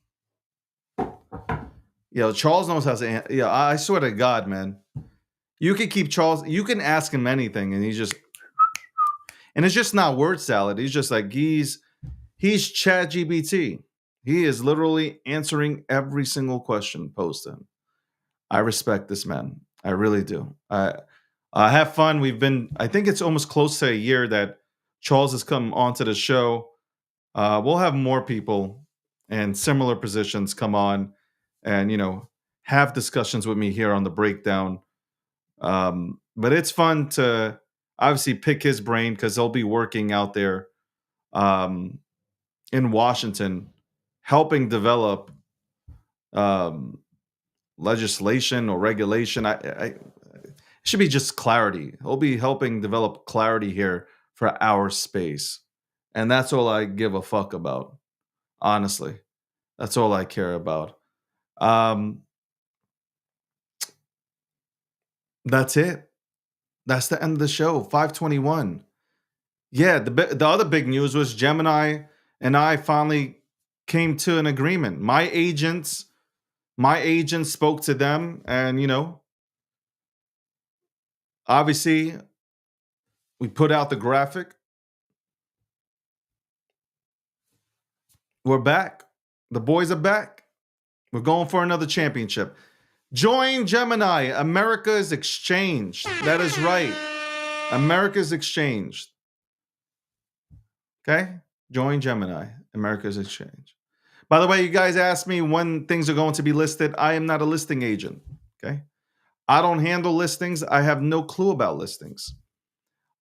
Charles knows how to. I swear to God, man. You can keep Charles. You can ask him anything, and and it's just not word salad. He's just like he's ChatGPT. He is literally answering every single question posed to him. I respect this man. I really do. I have fun. I think it's almost close to a year that Charles has come onto the show. We'll have more people in similar positions come on and, have discussions with me here on the breakdown. But it's fun to obviously pick his brain because he'll be working out there um, in Washington, helping develop um, legislation or regulation. It should be just clarity. He'll be helping develop clarity here for our space, and that's all I give a fuck about. Honestly, that's all I care about. Um, that's it. That's the end of the show. 521. Yeah, the other big news was Gemini and I finally came to an agreement. My agents spoke to them, and obviously we put out the graphic. We're back. The boys are back. We're going for another championship. Join Gemini. America is exchanged. That is right. America is exchanged. Okay? Join Gemini. America's exchange. By the way, you guys asked me when things are going to be listed. I am not a listing agent. Okay? I don't handle listings. I have no clue about listings.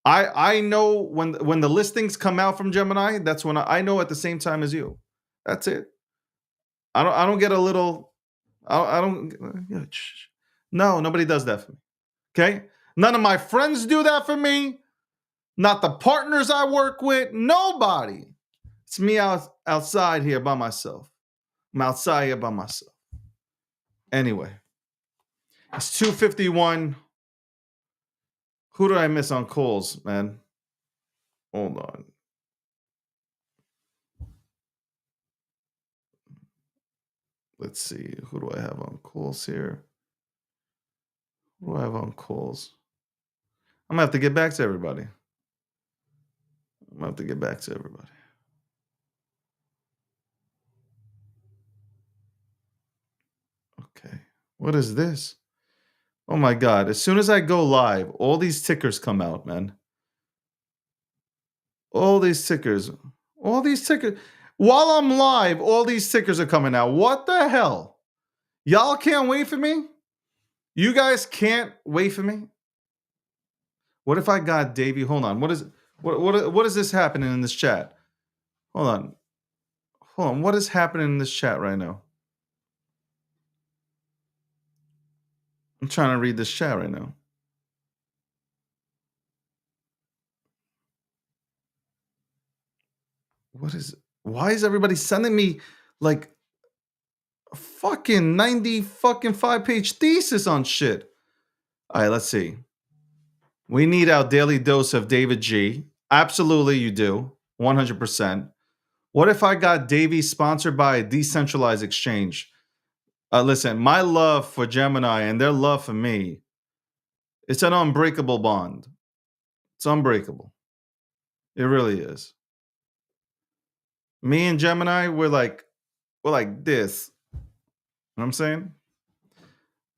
I know when the listings come out from Gemini, that's when I know at the same time as you. That's it. I don't get a little I don't no, nobody does that for me. Okay? None of my friends do that for me. Not the partners I work with. Nobody. It's me outside here by myself. I'm outside here by myself. Anyway, it's 2:51. Who did I miss on calls, man? Hold on. Let's see. Who do I have on calls here? Who do I have on calls? I'm gonna have to get back to everybody. Okay. What is this? Oh my God. As soon as I go live, all these tickers come out, man. All these tickers. All these tickers. While I'm live, all these tickers are coming out. What the hell? Y'all can't wait for me? You guys can't wait for me? What if I got Davey? Hold on. What is this happening in this chat? Hold on. What is happening in this chat right now? I'm trying to read this chat right now. Why is everybody sending me like a fucking 90 fucking 5-page thesis on shit? All right, let's see. We need our daily dose of David G. Absolutely, you do. 100%. What if I got Davey sponsored by a decentralized exchange? Listen, my love for Gemini and their love for me, it's an unbreakable bond. It's unbreakable. It really is. Me and Gemini, we're like this. You know what I'm saying?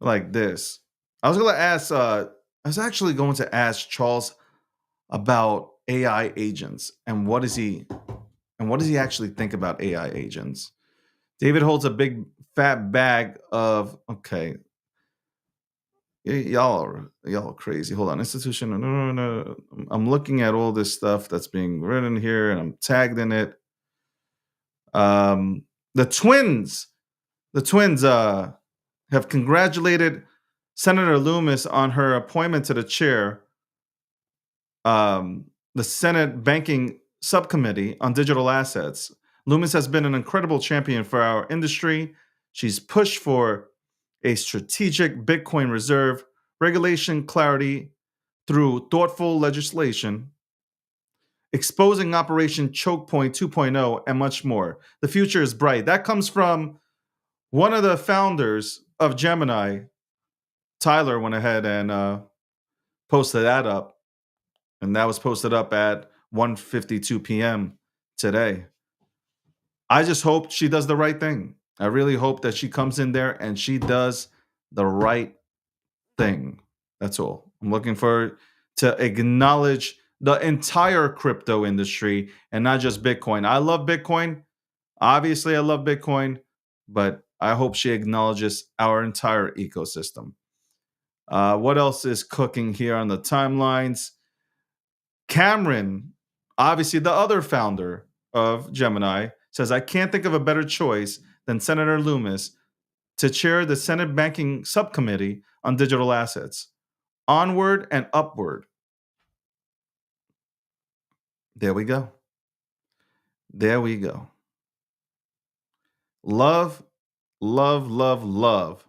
Like this. I was actually going to ask Charles about AI agents and what does he actually think about AI agents? David holds a big fat bag of okay. Y'all are crazy. Hold on. Institution. No. I'm looking at all this stuff that's being written here and I'm tagged in it. The twins have congratulated Senator Loomis on her appointment to the chair, the Senate Banking Subcommittee on Digital Assets. Loomis has been an incredible champion for our industry. She's pushed for a strategic Bitcoin reserve, regulation clarity through thoughtful legislation, exposing Operation Choke Point 2.0, and much more. The future is bright. That comes from one of the founders of Gemini. Tyler went ahead and posted that up, and that was posted up at 1:52 p.m. today. I just hope she does the right thing. I really hope that she comes in there and she does the right thing. That's all. I'm looking for to acknowledge the entire crypto industry and not just Bitcoin. I love Bitcoin. Obviously, I love Bitcoin, but I hope she acknowledges our entire ecosystem. What else is cooking here on the timelines? Cameron, obviously the other founder of Gemini, says, I can't think of a better choice than Senator Loomis to chair the Senate Banking Subcommittee on Digital Assets. Onward and upward. There we go. There we go. Love, love, love, love.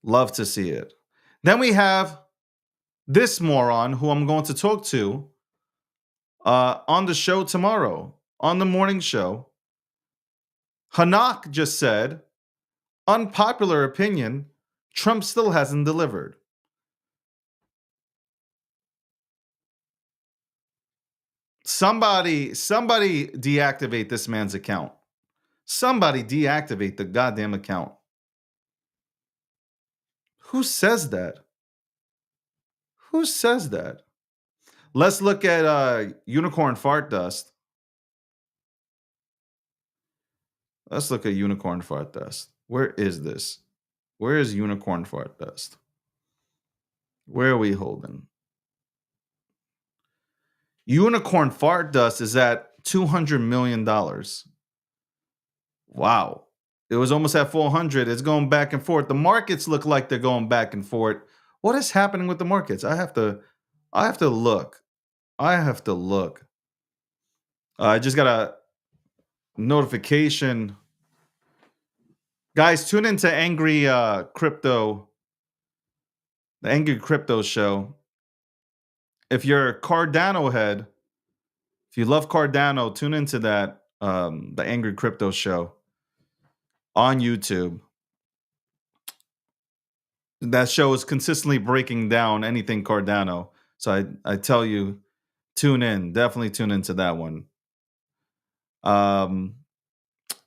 Love to see it. Then we have this moron who I'm going to talk to on the show tomorrow, on the morning show. Hanak just said, unpopular opinion, Trump still hasn't delivered. Somebody deactivate this man's account. Somebody deactivate the goddamn account. Who says that? Who says that? Let's look at Unicorn Fart Dust. Let's look at Unicorn Fart Dust. Where is this? Where is Unicorn Fart Dust? Where are we holding? Unicorn Fart Dust is at $200 million. Wow. It was almost at 400. It's going back and forth. The markets look like they're going back and forth. What is happening with the markets? I have to look. I just got a notification. Guys, tune into Angry Crypto, the Angry Crypto Show. If you're a Cardano head, if you love Cardano, tune into that, the Angry Crypto Show on YouTube. That show is consistently breaking down anything Cardano. So I tell you, tune in. Definitely tune into that one.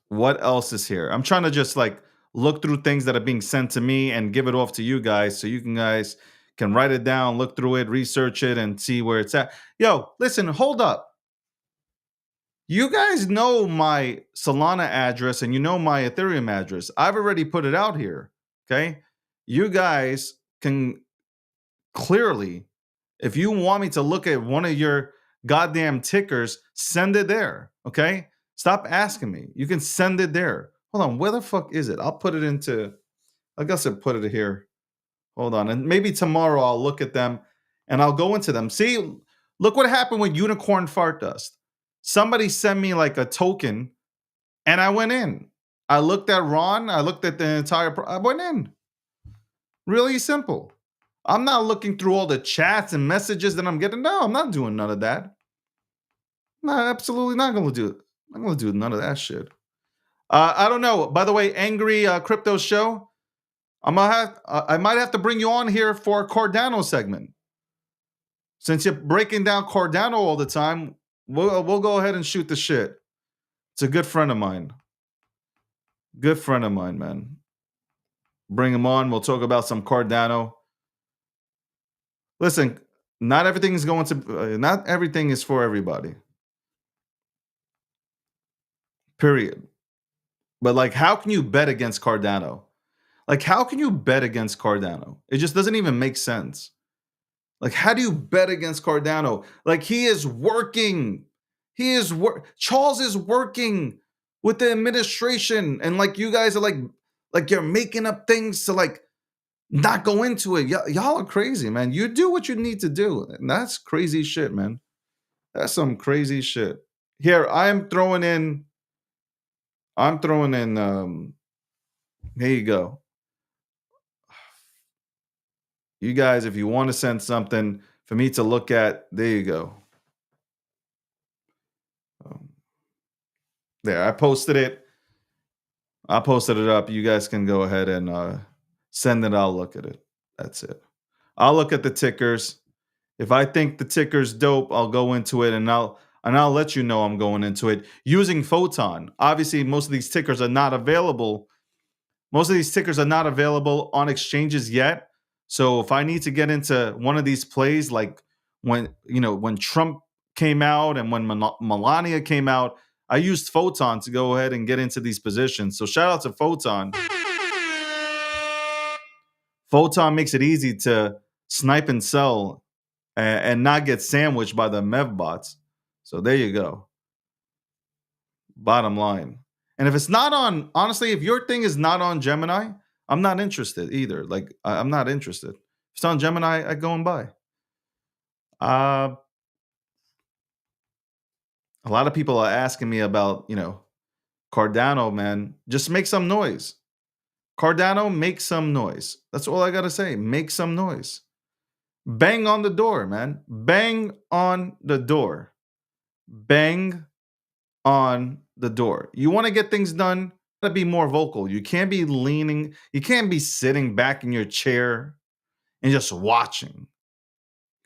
What else is here? I'm trying to just like look through things that are being sent to me and give it off to you guys so you guys can write it down, look through it, research it, and see where it's at. Yo, listen, hold up. You guys know my Solana address and you know my Ethereum address. I've already put it out here. Okay. You guys can clearly, if you want me to look at one of your goddamn tickers, send it there. Okay. Stop asking me. You can send it there. Hold on. Where the fuck is it? I'll put it into, I guess I put it here. Hold on. And maybe tomorrow I'll look at them and I'll go into them. See, look what happened with Unicorn Fart Dust. Somebody sent me like a token and I went in. I looked at Ron. I looked at the entire, I went in. Really simple. I'm not looking through all the chats and messages that I'm getting. No, I'm not doing none of that. No, absolutely not going to do it. I'm going to do none of that shit. I don't know. By the way, Angry Crypto Show, I might have to bring you on here for a Cardano segment. Since you're breaking down Cardano all the time, we'll go ahead and shoot the shit. It's a good friend of mine. Good friend of mine, man. Bring him on. We'll talk about some Cardano. Listen, not everything is for everybody. Period. But like, how can you bet against Cardano? Like, how can you bet against Cardano? It just doesn't even make sense. Like, how do you bet against Cardano? Like, he is working. Charles is working with the administration, and like, you guys are like you're making up things to like not go into it. Y'all are crazy, man. You do what you need to do, and that's crazy shit, man. That's some crazy shit. Here, I'm throwing in. Here you go. You guys, if you want to send something for me to look at, there you go. There, I posted it. I posted it up. You guys can go ahead and send it. I'll look at it. That's it. I'll look at the tickers. If I think the ticker's dope, I'll go into it and I'll let you know I'm going into it using Photon. Obviously, most of these tickers are not available. Most of these tickers are not available on exchanges yet. So if I need to get into one of these plays, like when Trump came out and when Melania came out, I used Photon to go ahead and get into these positions. So shout out to Photon. Photon makes it easy to snipe and sell and not get sandwiched by the MEV bots. So there you go. Bottom line. And if it's not on, honestly, if your thing is not on Gemini, I'm not interested either. Like, I'm not interested. If it's on Gemini, I go and buy. A lot of people are asking me about, Cardano, man. Just make some noise. Cardano, make some noise. That's all I got to say. Make some noise. Bang on the door, man. Bang on the door. Bang on the door. You want to get things done, gotta be more vocal. You can't be leaning, you can't be sitting back in your chair and just watching.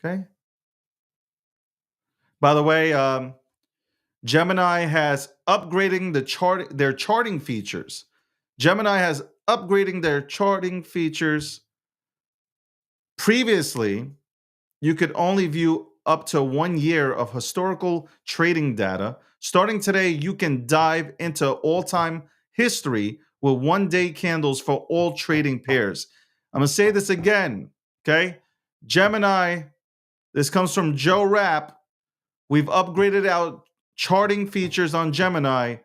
Okay. By the way, Gemini has upgrading their charting features. Gemini has upgrading their charting features. Previously, you could only view up to 1 year of historical trading data. Starting today, you can dive into all-time history with 1-day candles for all trading pairs. I'm going to say this again, okay? Gemini, this comes from Joe Rapp. We've upgraded our charting features on Gemini.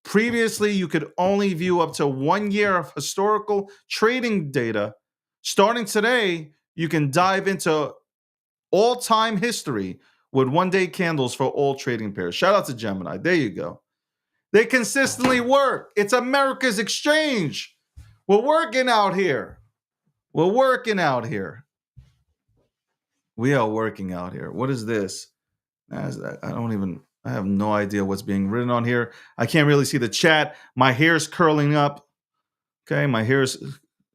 Previously, you could only view up to 1 year of historical trading data. Starting today, you can dive into all-time history with 1-day candles for all trading pairs. Shout out to Gemini. There you go. They consistently work. It's America's exchange. We're working out here. We're working out here. We are working out here. What is this? I have no idea what's being written on here. I can't really see the chat. My hair's curling up. Okay, my hair's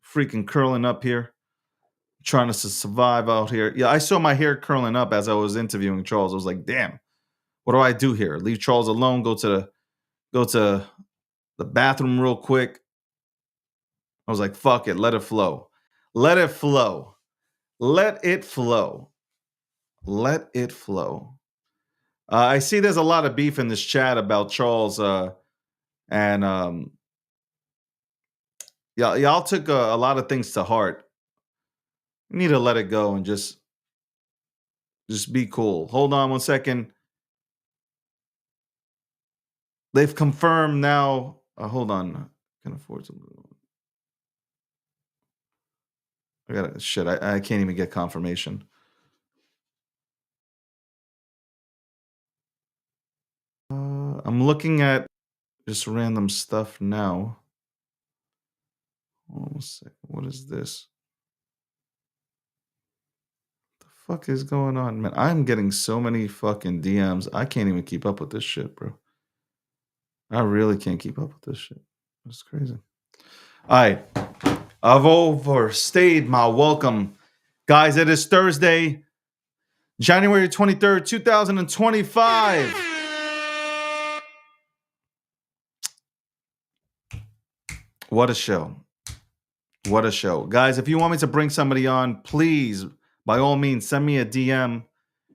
freaking curling up here. Trying to survive out here. Yeah, I saw my hair curling up as I was interviewing Charles. I was like, damn, what do I do here? Leave Charles alone, go to the bathroom real quick. I was like, fuck it, let it flow. Let it flow. Let it flow. Let it flow. I see there's a lot of beef in this chat about Charles and y'all took a lot of things to heart. You need to let it go and just be cool. Hold on 1 second. They've confirmed now. Hold on. Can afford to. I got shit. I can't even get confirmation. I'm looking at just random stuff now. Hold on 1 second. What is this? What the fuck is going on, man? I'm getting so many fucking DMs. I can't even keep up with this shit, bro. I really can't keep up with this shit. It's crazy. All right. I've overstayed my welcome. Guys, it is Thursday, January 23rd, 2025. What a show. What a show. Guys, if you want me to bring somebody on, please, by all means, send me a DM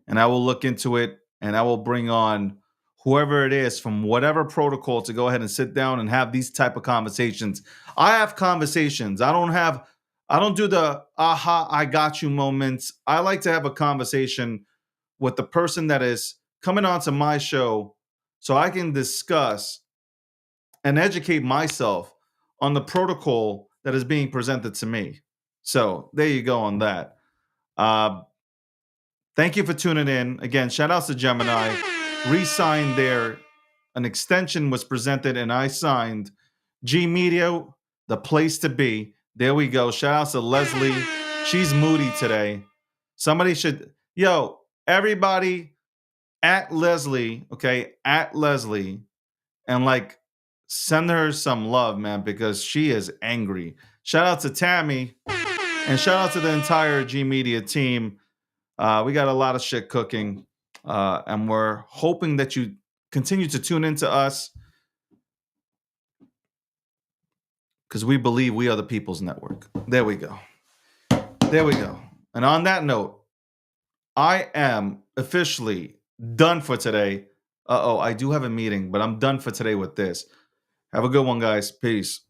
and I will look into it and I will bring on whoever it is from whatever protocol to go ahead and sit down and have these type of conversations. I have conversations. I don't do the aha, I got you moments. I like to have a conversation with the person that is coming onto my show so I can discuss and educate myself on the protocol that is being presented to me. So there you go on that. Thank you for tuning in. Again, shout outs to Gemini. Re-signed there. An extension was presented and I signed. G Media, the place to be. There we go. Shout outs to Leslie. She's moody today. Somebody should, everybody at Leslie, okay, at Leslie, and like send her some love, man, because she is angry. Shout out to Tammy and shout out to the entire G Media team. We got a lot of shit cooking, and we're hoping that you continue to tune into us because we believe we are the people's network. There we go. There we go. And on that note, I am officially done for today. Uh-oh, I do have a meeting, but I'm done for today with this. Have a good one, guys. Peace.